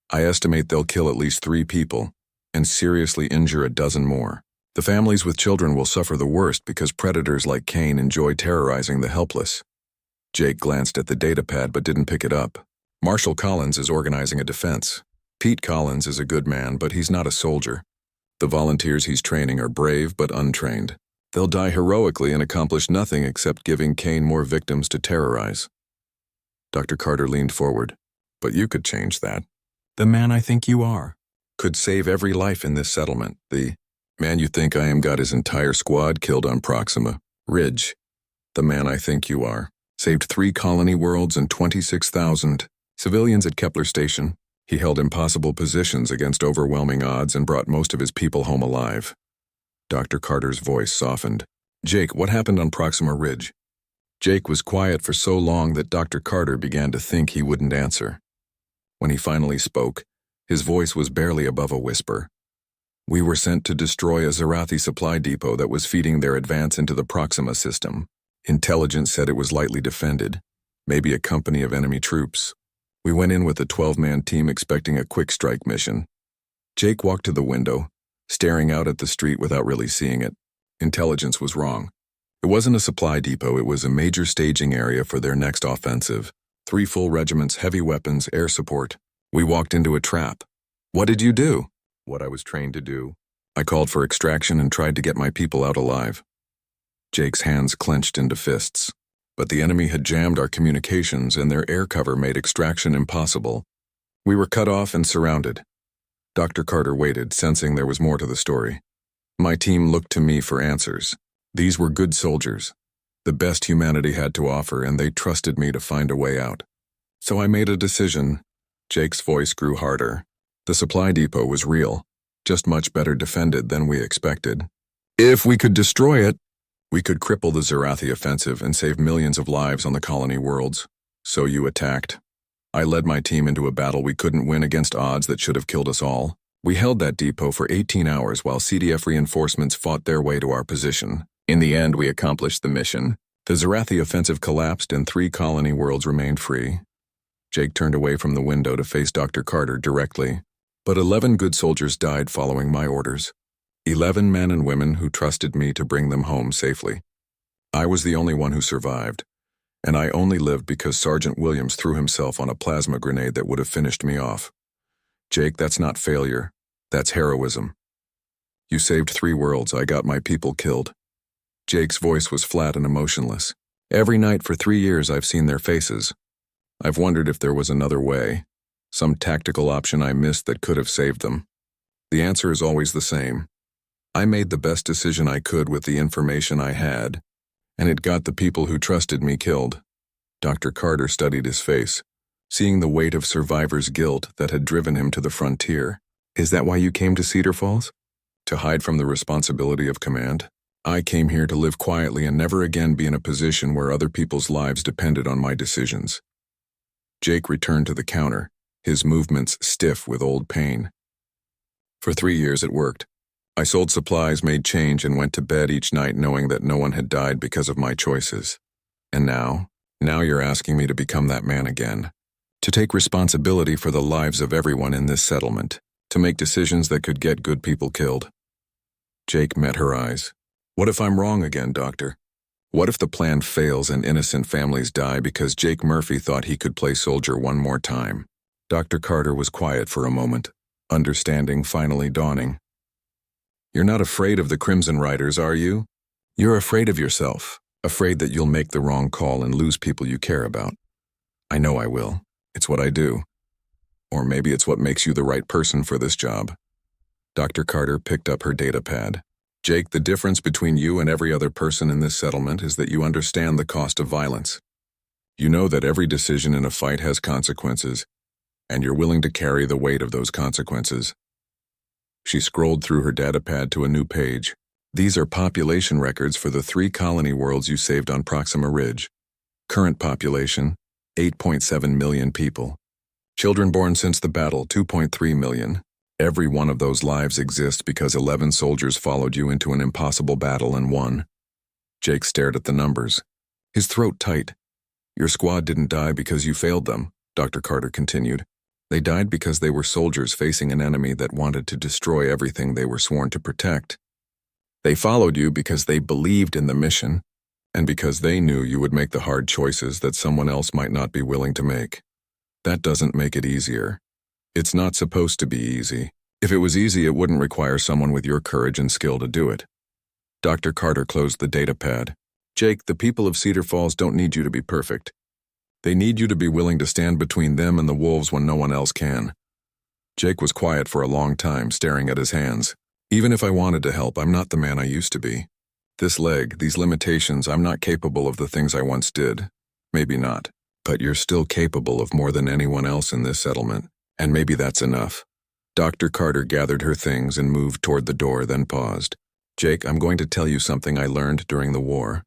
I estimate they'll kill at least 3 people and seriously injure a dozen more. The families with children will suffer the worst because predators like Kane enjoy terrorizing the helpless. Jake glanced at the data pad but didn't pick it up. Marshal Collins is organizing a defense. Pete Collins is a good man, but he's not a soldier. The volunteers he's training are brave but untrained. They'll die heroically and accomplish nothing except giving Kane more victims to terrorize. Dr. Carter leaned forward. But you could change that. The man I think you are could save every life in this settlement. The man you think I am got his entire squad killed on Proxima Ridge. The man I think you are saved 3 colony worlds and 26,000 civilians at Kepler Station. He held impossible positions against overwhelming odds and brought most of his people home alive. Dr. Carter's voice softened. Jake, what happened on Proxima Ridge? Jake was quiet for so long that Dr. Carter began to think he wouldn't answer. When he finally spoke, his voice was barely above a whisper. We were sent to destroy a Zarathi supply depot that was feeding their advance into the Proxima system. Intelligence said it was lightly defended, maybe a company of enemy troops. We went in with a 12-man team expecting a quick strike mission. Jake walked to the window, staring out at the street without really seeing it. Intelligence was wrong. It wasn't a supply depot, it was a major staging area for their next offensive. 3 full regiments, heavy weapons, air support. We walked into a trap. What did you do? What I was trained to do. I called for extraction and tried to get my people out alive. Jake's hands clenched into fists. But the enemy had jammed our communications and their air cover made extraction impossible. We were cut off and surrounded. Dr. Carter waited, sensing there was more to the story. My team looked to me for answers. These were good soldiers, the best humanity had to offer, and they trusted me to find a way out. So I made a decision. Jake's voice grew harder. The supply depot was real, just much better defended than we expected. If we could destroy it, we could cripple the Zarathi offensive and save millions of lives on the colony worlds. So you attacked. I led my team into a battle we couldn't win against odds that should have killed us all. We held that depot for 18 hours while CDF reinforcements fought their way to our position. In the end, we accomplished the mission. The Zarathi offensive collapsed and 3 colony worlds remained free. Jake turned away from the window to face Dr. Carter directly. But 11 good soldiers died following my orders. 11 men and women who trusted me to bring them home safely. I was the only one who survived, and I only lived because Sergeant Williams threw himself on a plasma grenade that would have finished me off. Jake, that's not failure. That's heroism. You saved 3 worlds. I got my people killed. Jake's voice was flat and emotionless. Every night for 3 years I've seen their faces. I've wondered if there was another way, some tactical option I missed that could have saved them. The answer is always the same. I made the best decision I could with the information I had, and it got the people who trusted me killed. Dr. Carter studied his face, seeing the weight of survivor's guilt that had driven him to the frontier. Is that why you came to Cedar Falls? To hide from the responsibility of command? I came here to live quietly and never again be in a position where other people's lives depended on my decisions. Jake returned to the counter, his movements stiff with old pain. For 3 years it worked. I sold supplies, made change, and went to bed each night knowing that no one had died because of my choices. And now you're asking me to become that man again, To take responsibility for the lives of everyone in this settlement, to make decisions that could get good people killed. Jake met her eyes. What if I'm wrong again, Doctor? What if the plan fails and innocent families die because Jake Murphy thought he could play soldier one more time? Dr. Carter was quiet for a moment, understanding finally dawning. You're not afraid of the Crimson Riders, are you? You're afraid of yourself, afraid that you'll make the wrong call and lose people you care about. I know I will. It's what I do. Or maybe it's what makes you the right person for this job. Dr. Carter picked up her data pad. Jake, the difference between you and every other person in this settlement is that you understand the cost of violence. You know that every decision in a fight has consequences, and you're willing to carry the weight of those consequences. She scrolled through her data pad to a new page. These are population records for the 3 colony worlds you saved on Proxima Ridge. Current population, 8.7 million people. Children born since the battle, 2.3 million. Every one of those lives exists because 11 soldiers followed you into an impossible battle and won. Jake stared at the numbers, his throat tight. Your squad didn't die because you failed them, Dr. Carter continued. They died because they were soldiers facing an enemy that wanted to destroy everything they were sworn to protect. They followed you because they believed in the mission, and because they knew you would make the hard choices that someone else might not be willing to make. That doesn't make it easier. It's not supposed to be easy. If it was easy, it wouldn't require someone with your courage and skill to do it. Dr. Carter closed the data pad. Jake, the people of Cedar Falls don't need you to be perfect. They need you to be willing to stand between them and the wolves when no one else can. Jake was quiet for a long time, staring at his hands. Even if I wanted to help, I'm not the man I used to be. This leg, these limitations, I'm not capable of the things I once did. Maybe not. But you're still capable of more than anyone else in this settlement. And maybe that's enough. Dr. Carter gathered her things and moved toward the door, then paused. Jake, I'm going to tell you something I learned during the war.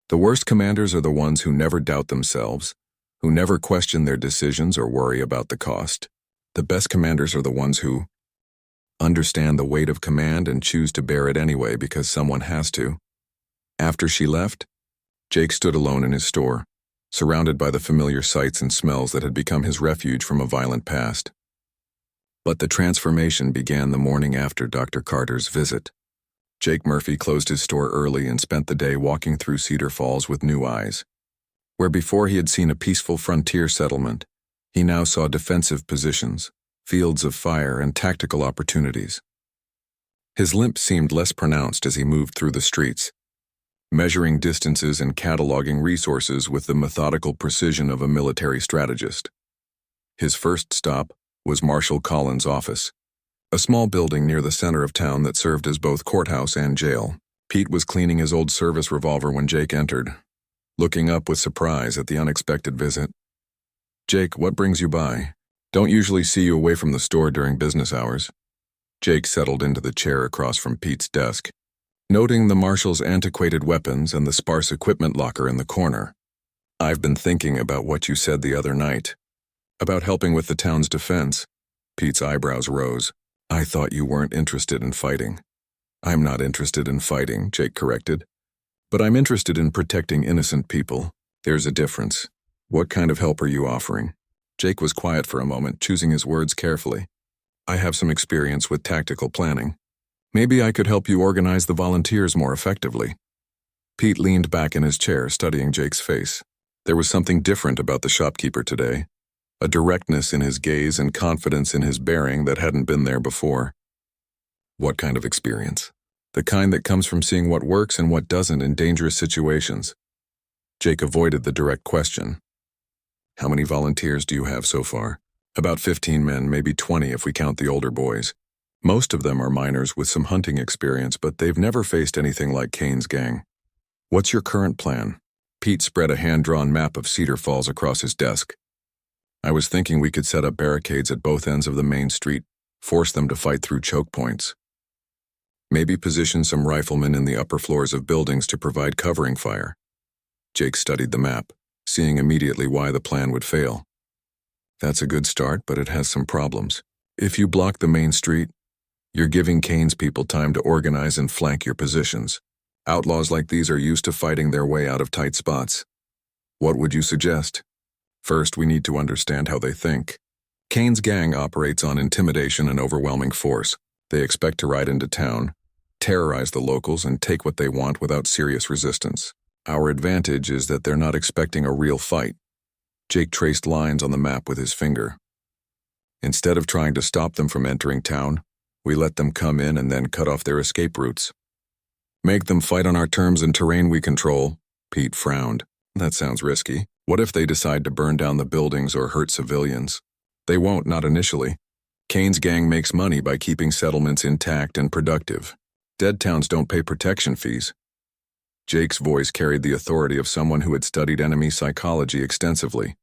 The worst commanders are the ones who never doubt themselves, who never question their decisions or worry about the cost. The best commanders are the ones who understand the weight of command and choose to bear it anyway because someone has to. After she left, Jake stood alone in his store, surrounded by the familiar sights and smells that had become his refuge from a violent past. But the transformation began the morning after Dr. Carter's visit. Jake Murphy closed his store early and spent the day walking through Cedar Falls with new eyes. Where before he had seen a peaceful frontier settlement, he now saw defensive positions, fields of fire, and tactical opportunities. His limp seemed less pronounced as he moved through the streets, measuring distances and cataloging resources with the methodical precision of a military strategist. His first stop was Marshal Collins' office, a small building near the center of town that served as both courthouse and jail. Pete was cleaning his old service revolver when Jake entered, looking up with surprise at the unexpected visit. Jake, what brings you by? Don't usually see you away from the store during business hours. Jake settled into the chair across from Pete's desk, noting the marshal's antiquated weapons and the sparse equipment locker in the corner. I've been thinking about what you said the other night, about helping with the town's defense. Pete's eyebrows rose. I thought you weren't interested in fighting. I'm not interested in fighting, Jake corrected. But I'm interested in protecting innocent people. There's a difference. What kind of help are you offering? Jake was quiet for a moment, choosing his words carefully. I have some experience with tactical planning. Maybe I could help you organize the volunteers more effectively. Pete leaned back in his chair, studying Jake's face. There was something different about the shopkeeper today, a directness in his gaze and confidence in his bearing that hadn't been there before. What kind of experience? The kind that comes from seeing what works and what doesn't in dangerous situations. Jake avoided the direct question. How many volunteers do you have so far? About 15 men, maybe 20 if we count the older boys. Most of them are minors with some hunting experience, but they've never faced anything like Kane's gang. What's your current plan? Pete spread a hand-drawn map of Cedar Falls across his desk. I was thinking we could set up barricades at both ends of the main street, force them to fight through choke points. Maybe position some riflemen in the upper floors of buildings to provide covering fire. Jake studied the map, seeing immediately why the plan would fail. That's a good start, but it has some problems. If you block the main street, you're giving Kane's people time to organize and flank your positions. Outlaws like these are used to fighting their way out of tight spots. What would you suggest? First, we need to understand how they think. Kane's gang operates on intimidation and overwhelming force. They expect to ride into town, terrorize the locals, and take what they want without serious resistance. Our advantage is that they're not expecting a real fight. Jake traced lines on the map with his finger. Instead of trying to stop them from entering town, we let them come in and then cut off their escape routes. Make them fight on our terms and terrain we control. Pete frowned. That sounds risky. What if they decide to burn down the buildings or hurt civilians? They won't, not initially. Kane's gang makes money by keeping settlements intact and productive. Dead towns don't pay protection fees. Jake's voice carried the authority of someone who had studied enemy psychology extensively.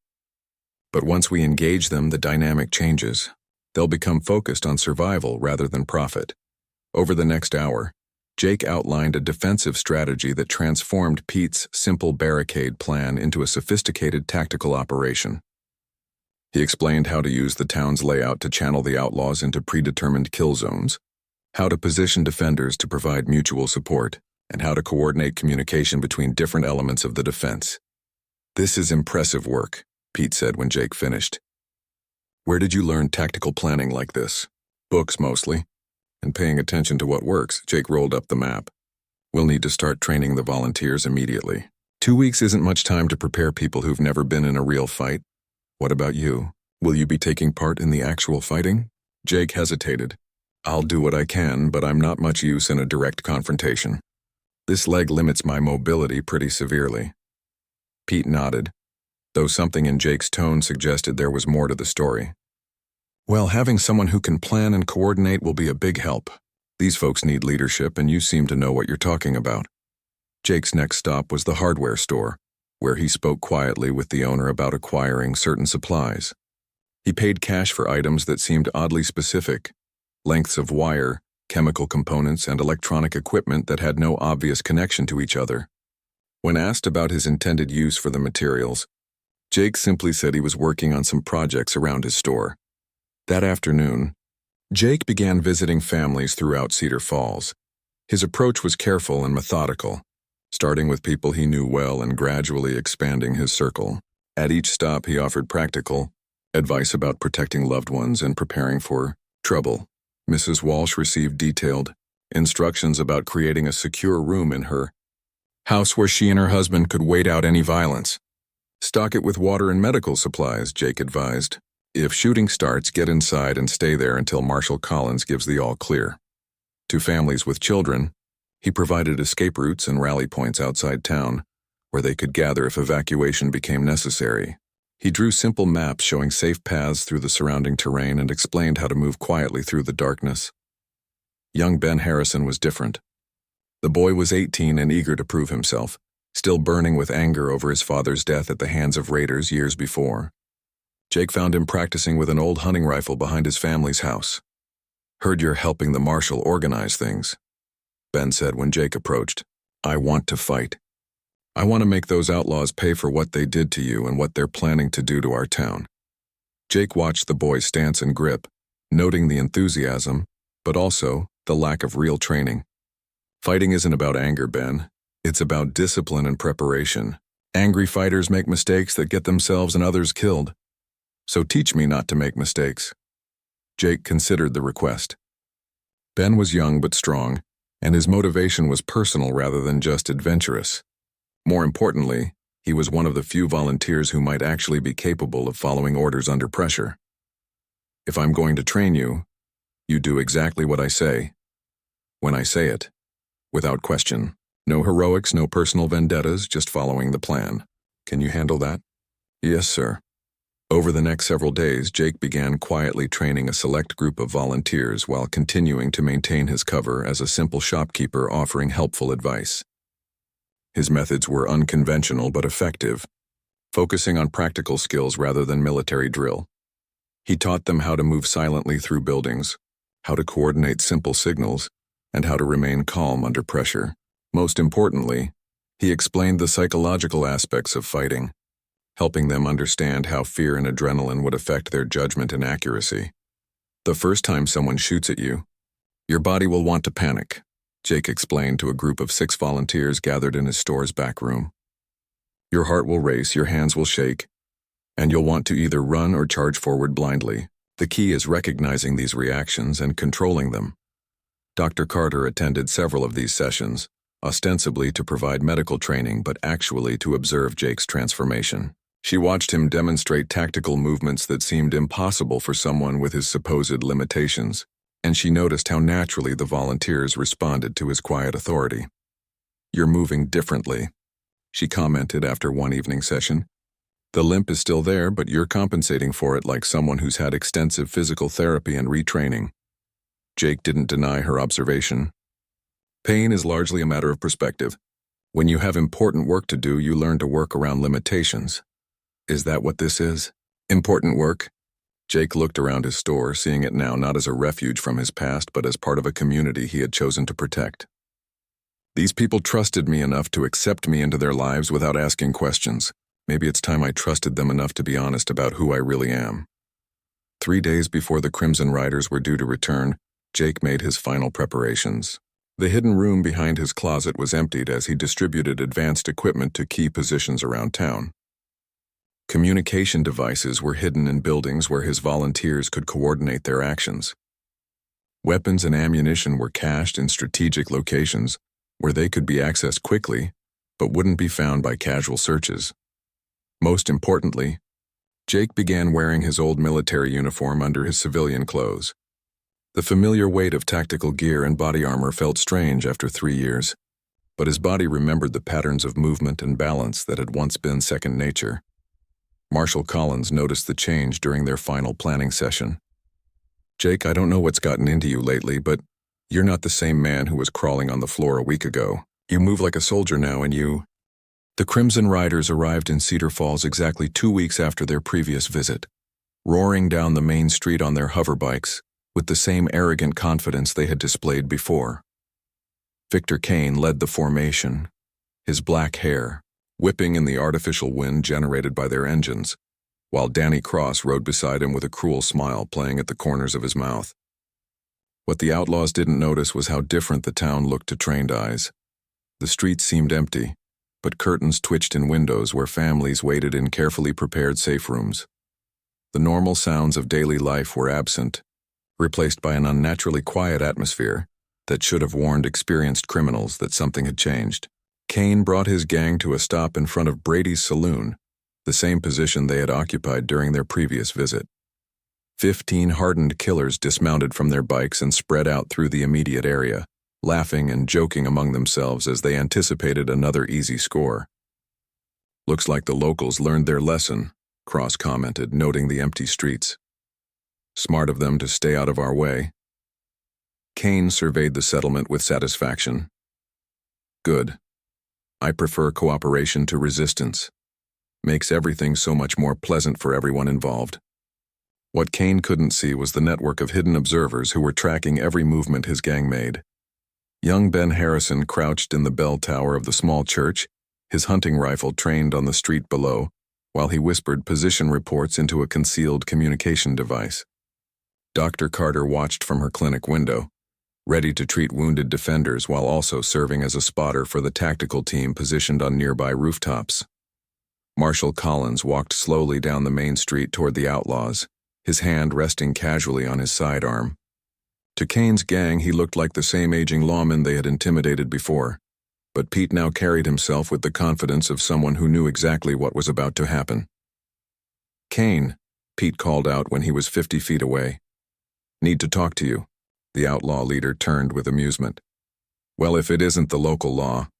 But once we engage them, the dynamic changes. They'll become focused on survival rather than profit. Over the next hour, Jake outlined a defensive strategy that transformed Pete's simple barricade plan into a sophisticated tactical operation. He explained how to use the town's layout to channel the outlaws into predetermined kill zones, how to position defenders to provide mutual support, and how to coordinate communication between different elements of the defense. "This is impressive work," Pete said when Jake finished. "Where did you learn tactical planning like this?" "Books, mostly. And paying attention to what works." Jake rolled up the map. "We'll need to start training the volunteers immediately. 2 weeks isn't much time to prepare people who've never been in a real fight. What about you? Will you be taking part in the actual fighting?" Jake hesitated. "I'll do what I can, but I'm not much use in a direct confrontation. This leg limits my mobility pretty severely." Pete nodded, though something in Jake's tone suggested there was more to the story. "Well, having someone who can plan and coordinate will be a big help. These folks need leadership, and you seem to know what you're talking about." Jake's next stop was the hardware store, where he spoke quietly with the owner about acquiring certain supplies. He paid cash for items that seemed oddly specific: lengths of wire, chemical components, and electronic equipment that had no obvious connection to each other. When asked about his intended use for the materials, Jake simply said he was working on some projects around his store. That afternoon, Jake began visiting families throughout Cedar Falls. His approach was careful and methodical, starting with people he knew well and gradually expanding his circle. At each stop, he offered practical advice about protecting loved ones and preparing for trouble. Mrs. Walsh received detailed instructions about creating a secure room in her house where she and her husband could wait out any violence. "Stock it with water and medical supplies," Jake advised. "If shooting starts, get inside and stay there until Marshal Collins gives the all clear." To families with children, he provided escape routes and rally points outside town, where they could gather if evacuation became necessary. He drew simple maps showing safe paths through the surrounding terrain and explained how to move quietly through the darkness. Young Ben Harrison was different. The boy was 18 and eager to prove himself, still burning with anger over his father's death at the hands of raiders years before. Jake found him practicing with an old hunting rifle behind his family's house. "Heard you're helping the marshal organize things," Ben said when Jake approached. "I want to fight. I want to make those outlaws pay for what they did to you and what they're planning to do to our town." Jake watched the boy's stance and grip, noting the enthusiasm, but also the lack of real training. "Fighting isn't about anger, Ben. It's about discipline and preparation. Angry fighters make mistakes that get themselves and others killed. So teach me not to make mistakes." Jake considered the request. Ben was young but strong, and his motivation was personal rather than just adventurous. More importantly, he was one of the few volunteers who might actually be capable of following orders under pressure. "If I'm going to train you, you do exactly what I say. When I say it, without question. No heroics, no personal vendettas, just following the plan. Can you handle that?" "Yes, sir." Over the next several days, Jake began quietly training a select group of volunteers while continuing to maintain his cover as a simple shopkeeper offering helpful advice. His methods were unconventional but effective, focusing on practical skills rather than military drill. He taught them how to move silently through buildings, how to coordinate simple signals, and how to remain calm under pressure. Most importantly, he explained the psychological aspects of fighting, helping them understand how fear and adrenaline would affect their judgment and accuracy. "The first time someone shoots at you, your body will want to panic," Jake explained to a group of 6 volunteers gathered in his store's back room. "Your heart will race, your hands will shake, and you'll want to either run or charge forward blindly. The key is recognizing these reactions and controlling them. Dr. Carter attended several of these sessions, ostensibly to provide medical training but actually to observe Jake's transformation. She watched him demonstrate tactical movements that seemed impossible for someone with his supposed limitations, and she noticed how naturally the volunteers responded to his quiet authority. "You're moving differently," she commented after one evening session. "The limp is still there, but you're compensating for it like someone who's had extensive physical therapy and retraining." Jake didn't deny her observation. "Pain is largely a matter of perspective. When you have important work to do, you learn to work around limitations." "Is that what this is? Important work?" Jake looked around his store, seeing it now not as a refuge from his past, but as part of a community he had chosen to protect. "These people trusted me enough to accept me into their lives without asking questions. Maybe it's time I trusted them enough to be honest about who I really am." 3 days before the Crimson Riders were due to return, Jake made his final preparations. The hidden room behind his closet was emptied as he distributed advanced equipment to key positions around town. Communication devices were hidden in buildings where his volunteers could coordinate their actions. Weapons and ammunition were cached in strategic locations where they could be accessed quickly, but wouldn't be found by casual searches. Most importantly, Jake began wearing his old military uniform under his civilian clothes. The familiar weight of tactical gear and body armor felt strange after 3 years, but his body remembered the patterns of movement and balance that had once been second nature. Marshal Collins noticed the change during their final planning session. "Jake, I don't know what's gotten into you lately, but you're not the same man who was crawling on the floor a week ago. You move like a soldier now, and you—" The Crimson Riders arrived in Cedar Falls exactly 2 weeks after their previous visit, roaring down the main street on their hoverbikes, with the same arrogant confidence they had displayed before. Victor Kane led the formation, his black hair whipping in the artificial wind generated by their engines, while Danny Cross rode beside him with a cruel smile playing at the corners of his mouth. What the Outlaws didn't notice was how different the town looked to trained eyes. The streets seemed empty, but curtains twitched in windows where families waited in carefully prepared safe rooms. The normal sounds of daily life were absent, replaced by an unnaturally quiet atmosphere that should have warned experienced criminals that something had changed. Kane brought his gang to a stop in front of Brady's saloon, the same position they had occupied during their previous visit. 15 hardened killers dismounted from their bikes and spread out through the immediate area, laughing and joking among themselves as they anticipated another easy score. "Looks like the locals learned their lesson," Cross commented, noting the empty streets. "Smart of them to stay out of our way." Kane surveyed the settlement with satisfaction. "Good. I prefer cooperation to resistance. Makes everything so much more pleasant for everyone involved." What Kane couldn't see was the network of hidden observers who were tracking every movement his gang made. Young Ben Harrison crouched in the bell tower of the small church, his hunting rifle trained on the street below, while he whispered position reports into a concealed communication device. Dr. Carter watched from her clinic window, ready to treat wounded defenders while also serving as a spotter for the tactical team positioned on nearby rooftops. Marshal Collins walked slowly down the main street toward the Outlaws, his hand resting casually on his sidearm. To Kane's gang, he looked like the same aging lawman they had intimidated before, but Pete now carried himself with the confidence of someone who knew exactly what was about to happen. "Kane," Pete called out when he was 50 feet away. "Need to talk to you." The outlaw leader turned with amusement. "Well, if it isn't the local law,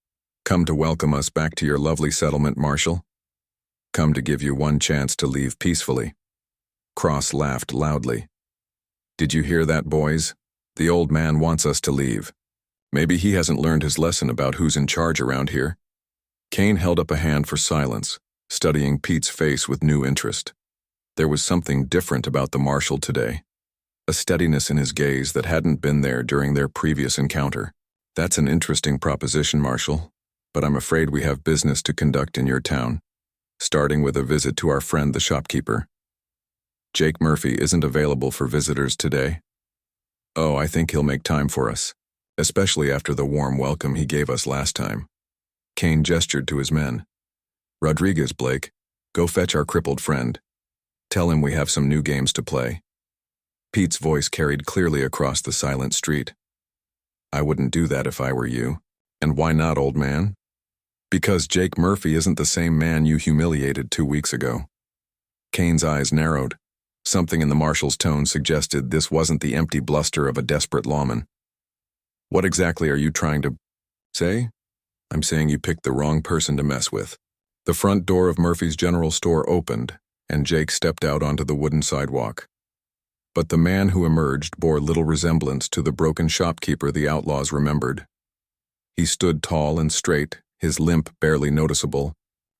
come to welcome us back to your lovely settlement, Marshal? Come to give you one chance to leave peacefully." Cross laughed loudly. "Did you hear that, boys? The old man wants us to leave. Maybe he hasn't learned his lesson about who's in charge around here." Kane held up a hand for silence, studying Pete's face with new interest. There was something different about the Marshal today, a steadiness in his gaze that hadn't been there during their previous encounter. "That's an interesting proposition, Marshal, but I'm afraid we have business to conduct in your town, starting with a visit to our friend the shopkeeper. Jake Murphy isn't available for visitors today." "Oh, I think he'll make time for us, especially after the warm welcome he gave us last time." Kane gestured to his men. "Rodriguez, Blake, go fetch our crippled friend. Tell him we have some new games to play. Pete's voice carried clearly across the silent street. I wouldn't do that if I were you. And why not, old man? Because Jake Murphy isn't the same man you humiliated 2 weeks ago. Kane's eyes narrowed. Something in the marshal's tone suggested this wasn't the empty bluster of a desperate lawman. What exactly are you trying to say? I'm saying you picked the wrong person to mess with. The front door of Murphy's General Store opened, and Jake stepped out onto the wooden sidewalk. But the man who emerged bore little resemblance to the broken shopkeeper the outlaws remembered. He stood tall and straight, his limp barely noticeable,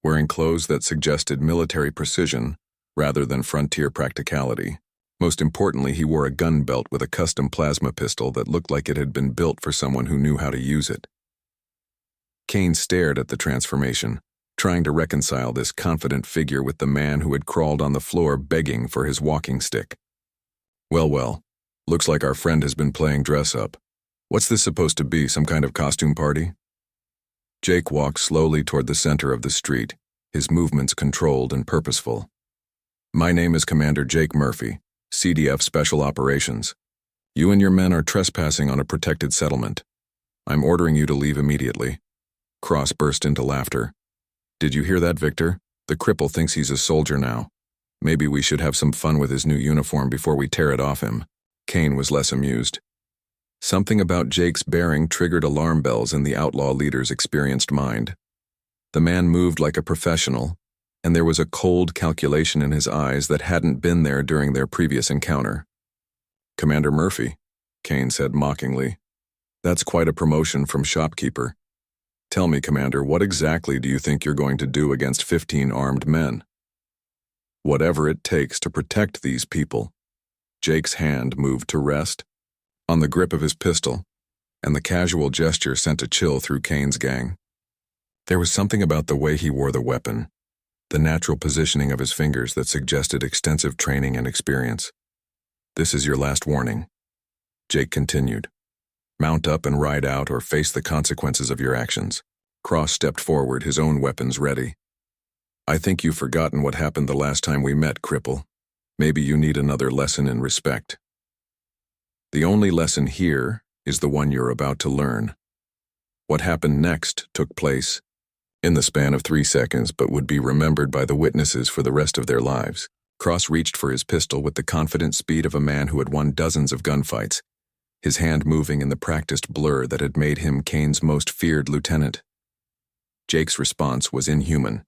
wearing clothes that suggested military precision rather than frontier practicality. Most importantly, he wore a gun belt with a custom plasma pistol that looked like it had been built for someone who knew how to use it. Kane stared at the transformation, trying to reconcile this confident figure with the man who had crawled on the floor begging for his walking stick. Well, looks like our friend has been playing dress-up. What's this supposed to be, some kind of costume party? Jake walked slowly toward the center of the street, his movements controlled and purposeful. My name is Commander Jake Murphy, CDF Special Operations. You and your men are trespassing on a protected settlement. I'm ordering you to leave immediately. Cross burst into laughter. Did you hear that, Victor? The cripple thinks he's a soldier now. Maybe we should have some fun with his new uniform before we tear it off him. Kane was less amused. Something about Jake's bearing triggered alarm bells in the outlaw leader's experienced mind. The man moved like a professional, and there was a cold calculation in his eyes that hadn't been there during their previous encounter. Commander Murphy, Kane said mockingly. That's quite a promotion from shopkeeper. Tell me, Commander, what exactly do you think you're going to do against 15 armed men? Whatever it takes to protect these people. Jake's hand moved to rest on the grip of his pistol, and the casual gesture sent a chill through Kane's gang. There was something about the way he wore the weapon, the natural positioning of his fingers that suggested extensive training and experience. This is your last warning. Jake continued. Mount up and ride out or face the consequences of your actions. Cross stepped forward, his own weapons ready. I think you've forgotten what happened the last time we met, cripple. Maybe you need another lesson in respect. The only lesson here is the one you're about to learn. What happened next took place in the span of 3 seconds, but would be remembered by the witnesses for the rest of their lives. Cross reached for his pistol with the confident speed of a man who had won dozens of gunfights, his hand moving in the practiced blur that had made him Kane's most feared lieutenant. Jake's response was inhuman.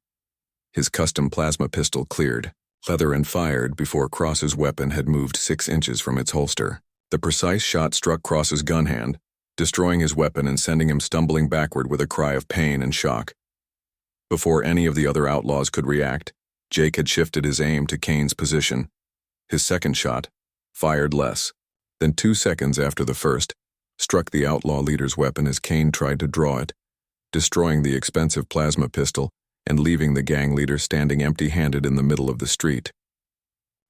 His custom plasma pistol cleared, leather and fired before Cross's weapon had moved 6 inches from its holster. The precise shot struck Cross's gun hand, destroying his weapon and sending him stumbling backward with a cry of pain and shock. Before any of the other outlaws could react, Jake had shifted his aim to Kane's position. His second shot, fired less than 2 seconds after the first, struck the outlaw leader's weapon as Kane tried to draw it, destroying the expensive plasma pistol and leaving the gang leader standing empty-handed in the middle of the street.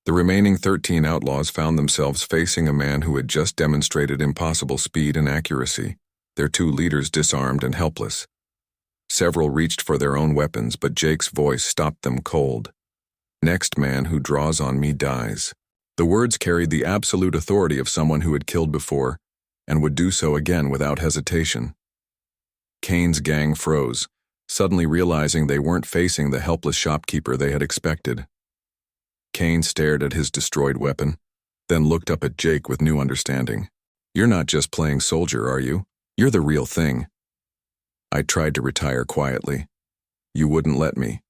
The remaining 13 outlaws found themselves facing a man who had just demonstrated impossible speed and accuracy, their 2 leaders disarmed and helpless. Several reached for their own weapons, but Jake's voice stopped them cold. Next man who draws on me dies. The words carried the absolute authority of someone who had killed before, and would do so again without hesitation. Kane's gang froze, suddenly realizing they weren't facing the helpless shopkeeper they had expected. Kane stared at his destroyed weapon, then looked up at Jake with new understanding. You're not just playing soldier, are you? You're the real thing. I tried to retire quietly. You wouldn't let me.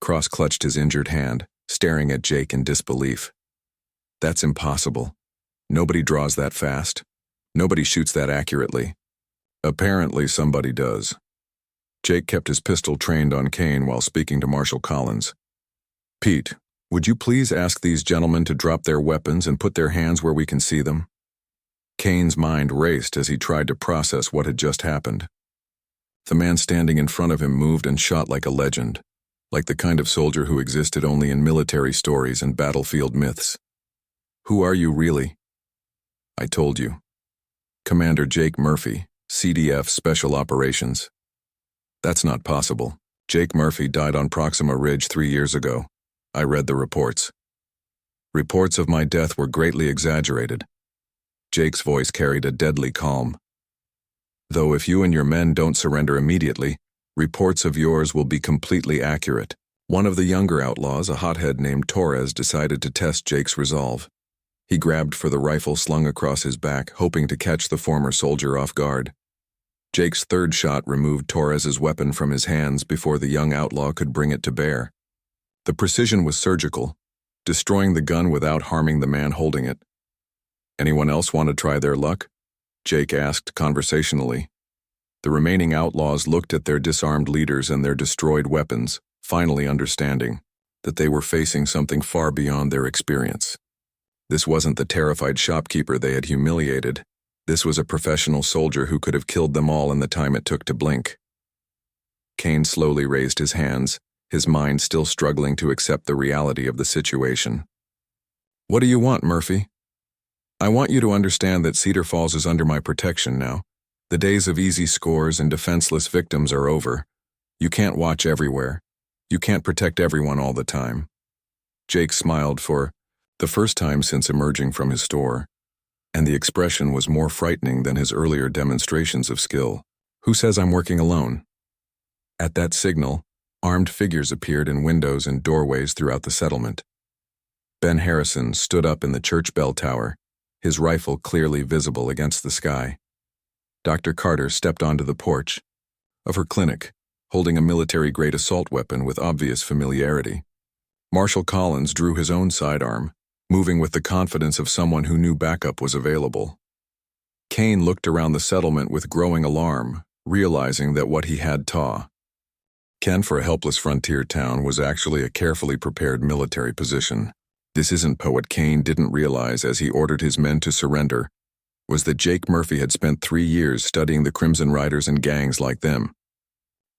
Cross clutched his injured hand, staring at Jake in disbelief. That's impossible. Nobody draws that fast. Nobody shoots that accurately. Apparently somebody does. Jake kept his pistol trained on Kane while speaking to Marshal Collins. Pete, would you please ask these gentlemen to drop their weapons and put their hands where we can see them? Kane's mind raced as he tried to process what had just happened. The man standing in front of him moved and shot like a legend, like the kind of soldier who existed only in military stories and battlefield myths. Who are you really? I told you. Commander Jake Murphy, CDF Special Operations. That's not possible. Jake Murphy died on Proxima Ridge 3 years ago. I read the reports. Reports of my death were greatly exaggerated. Jake's voice carried a deadly calm. Though if you and your men don't surrender immediately, reports of yours will be completely accurate. One of the younger outlaws, a hothead named Torres, decided to test Jake's resolve. He grabbed for the rifle slung across his back, hoping to catch the former soldier off guard. Jake's third shot removed Torres's weapon from his hands before the young outlaw could bring it to bear. The precision was surgical, destroying the gun without harming the man holding it. Anyone else want to try their luck? Jake asked conversationally. The remaining outlaws looked at their disarmed leaders and their destroyed weapons, finally understanding that they were facing something far beyond their experience. This wasn't the terrified shopkeeper they had humiliated. This was a professional soldier who could have killed them all in the time it took to blink. Kane slowly raised his hands, his mind still struggling to accept the reality of the situation. What do you want, Murphy? I want you to understand that Cedar Falls is under my protection now. The days of easy scores and defenseless victims are over. You can't watch everywhere. You can't protect everyone all the time. Jake smiled for the first time since emerging from his store, and the expression was more frightening than his earlier demonstrations of skill. Who says I'm working alone? At that signal, armed figures appeared in windows and doorways throughout the settlement. Ben Harrison stood up in the church bell tower, his rifle clearly visible against the sky. Dr. Carter stepped onto the porch of her clinic, holding a military-grade assault weapon with obvious familiarity. Marshal Collins drew his own sidearm, moving with the confidence of someone who knew backup was available. Kane looked around the settlement with growing alarm, realizing that what he had Ken for a helpless frontier town was actually a carefully prepared military position. This isn't what Kane didn't realize as he ordered his men to surrender, was that Jake Murphy had spent 3 years studying the Crimson Riders and gangs like them.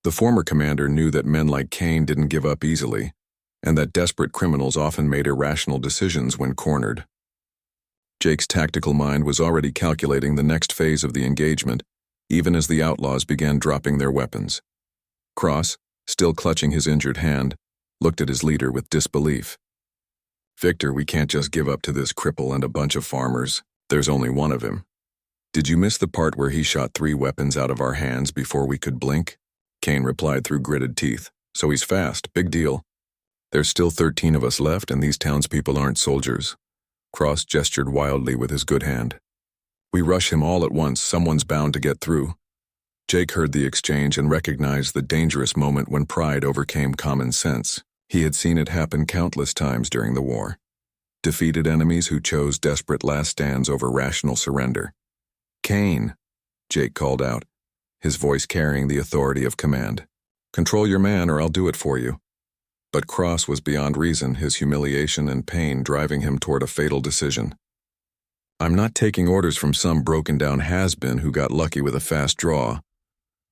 The former commander knew that men like Kane didn't give up easily, and that desperate criminals often made irrational decisions when cornered. Jake's tactical mind was already calculating the next phase of the engagement, even as the outlaws began dropping their weapons. Cross, still clutching his injured hand, looked at his leader with disbelief. Victor, we can't just give up to this cripple and a bunch of farmers. There's only one of him. Did you miss the part where he shot 3 weapons out of our hands before we could blink? Kane replied through gritted teeth. So he's fast, big deal. There's still 13 of us left, and these townspeople aren't soldiers. Cross gestured wildly with his good hand. We rush him all at once, someone's bound to get through. Jake heard the exchange and recognized the dangerous moment when pride overcame common sense. He had seen it happen countless times during the war. Defeated enemies who chose desperate last stands over rational surrender. Kane, Jake called out, his voice carrying the authority of command. Control your man or I'll do it for you. But Cross was beyond reason, his humiliation and pain driving him toward a fatal decision. I'm not taking orders from some broken-down has-been who got lucky with a fast draw.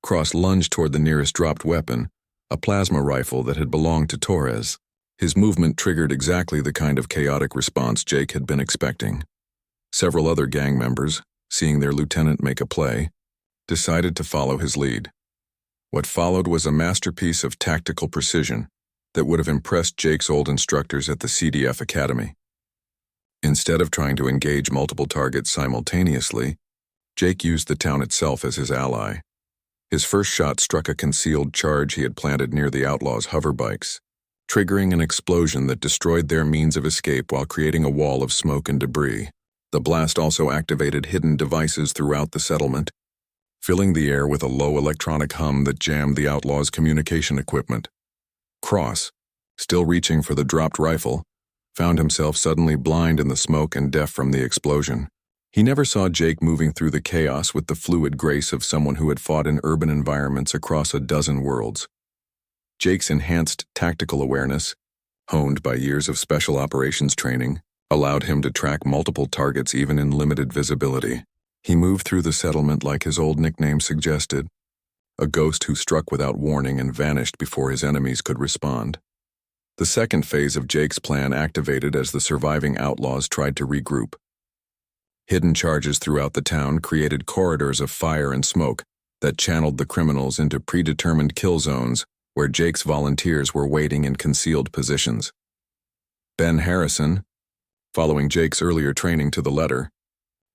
Cross lunged toward the nearest dropped weapon, a plasma rifle that had belonged to Torres. His movement triggered exactly the kind of chaotic response Jake had been expecting. Several other gang members, seeing their lieutenant make a play, decided to follow his lead. What followed was a masterpiece of tactical precision that would have impressed Jake's old instructors at the CDF Academy. Instead of trying to engage multiple targets simultaneously, Jake used the town itself as his ally. His first shot struck a concealed charge he had planted near the outlaws' hoverbikes, triggering an explosion that destroyed their means of escape while creating a wall of smoke and debris. The blast also activated hidden devices throughout the settlement, filling the air with a low electronic hum that jammed the outlaws' communication equipment. Cross, still reaching for the dropped rifle, found himself suddenly blind in the smoke and deaf from the explosion. He never saw Jake moving through the chaos with the fluid grace of someone who had fought in urban environments across a dozen worlds. Jake's enhanced tactical awareness, honed by years of special operations training, allowed him to track multiple targets even in limited visibility. He moved through the settlement like his old nickname suggested, a ghost who struck without warning and vanished before his enemies could respond. The second phase of Jake's plan activated as the surviving outlaws tried to regroup. Hidden charges throughout the town created corridors of fire and smoke that channeled the criminals into predetermined kill zones where Jake's volunteers were waiting in concealed positions. Ben Harrison, following Jake's earlier training to the letter,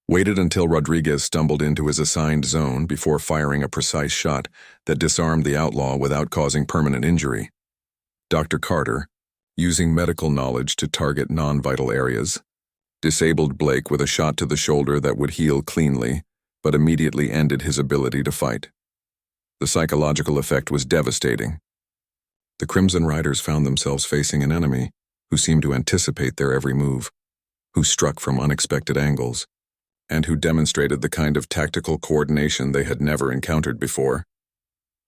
waited until Rodriguez stumbled into his assigned zone before firing a precise shot that disarmed the outlaw without causing permanent injury. Dr. Carter, using medical knowledge to target non-vital areas, disabled Blake with a shot to the shoulder that would heal cleanly, but immediately ended his ability to fight. The psychological effect was devastating. The Crimson Riders found themselves facing an enemy who seemed to anticipate their every move, who struck from unexpected angles, and who demonstrated the kind of tactical coordination they had never encountered before.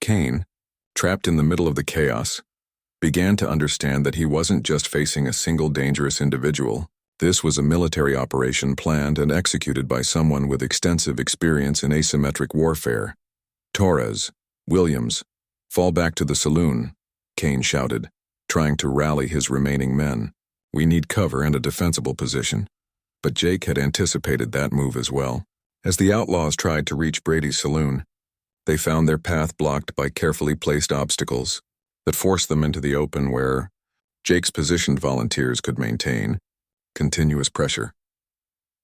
Kane, trapped in the middle of the chaos, began to understand that he wasn't just facing a single dangerous individual. This was a military operation planned and executed by someone with extensive experience in asymmetric warfare. "Torres, Williams, fall back to the saloon," Kane shouted, trying to rally his remaining men. "We need cover and a defensible position." But Jake had anticipated that move as well. As the outlaws tried to reach Brady's saloon, they found their path blocked by carefully placed obstacles that forced them into the open where Jake's positioned volunteers could maintain continuous pressure.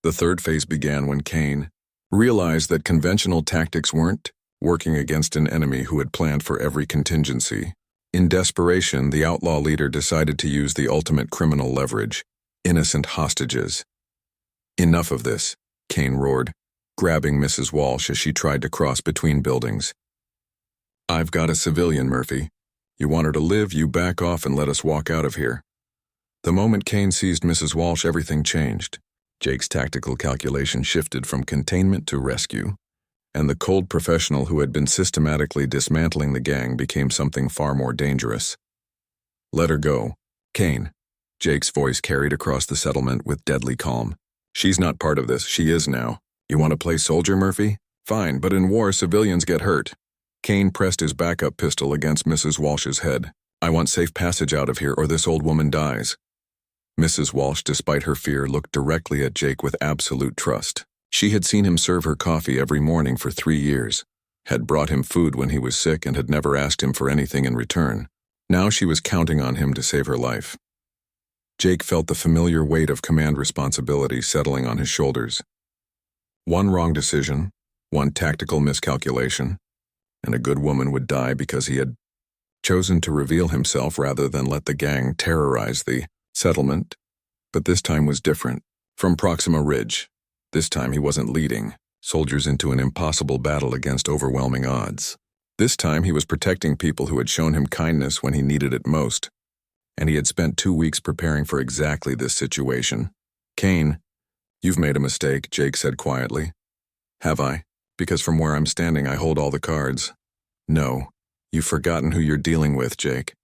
The third phase began when Kane realized that conventional tactics weren't working against an enemy who had planned for every contingency. In desperation, the outlaw leader decided to use the ultimate criminal leverage: innocent hostages. "Enough of this," Kane roared, grabbing Mrs. Walsh as she tried to cross between buildings. "I've got a civilian, Murphy. You want her to live, you back off and let us walk out of here." The moment Kane seized Mrs. Walsh, everything changed. Jake's tactical calculation shifted from containment to rescue, and the cold professional who had been systematically dismantling the gang became something far more dangerous. "Let her go, Kane," Jake's voice carried across the settlement with deadly calm. "She's not part of this. She is now. You want to play soldier, Murphy? Fine, but in war, civilians get hurt." Kane pressed his backup pistol against Mrs. Walsh's head. "I want safe passage out of here or this old woman dies." Mrs. Walsh, despite her fear, looked directly at Jake with absolute trust. She had seen him serve her coffee every morning for 3 years, had brought him food when he was sick, and had never asked him for anything in return. Now she was counting on him to save her life. Jake felt the familiar weight of command responsibility settling on his shoulders. One wrong decision, one tactical miscalculation, and a good woman would die because he had chosen to reveal himself rather than let the gang terrorize the settlement. But this time was different. From Proxima Ridge, this time he wasn't leading soldiers into an impossible battle against overwhelming odds. This time he was protecting people who had shown him kindness when he needed it most. And he had spent 2 weeks preparing for exactly this situation. "Kane, you've made a mistake," Jake said quietly. "Have I? Because from where I'm standing I hold all the cards." "No, you've forgotten who you're dealing with, Jake.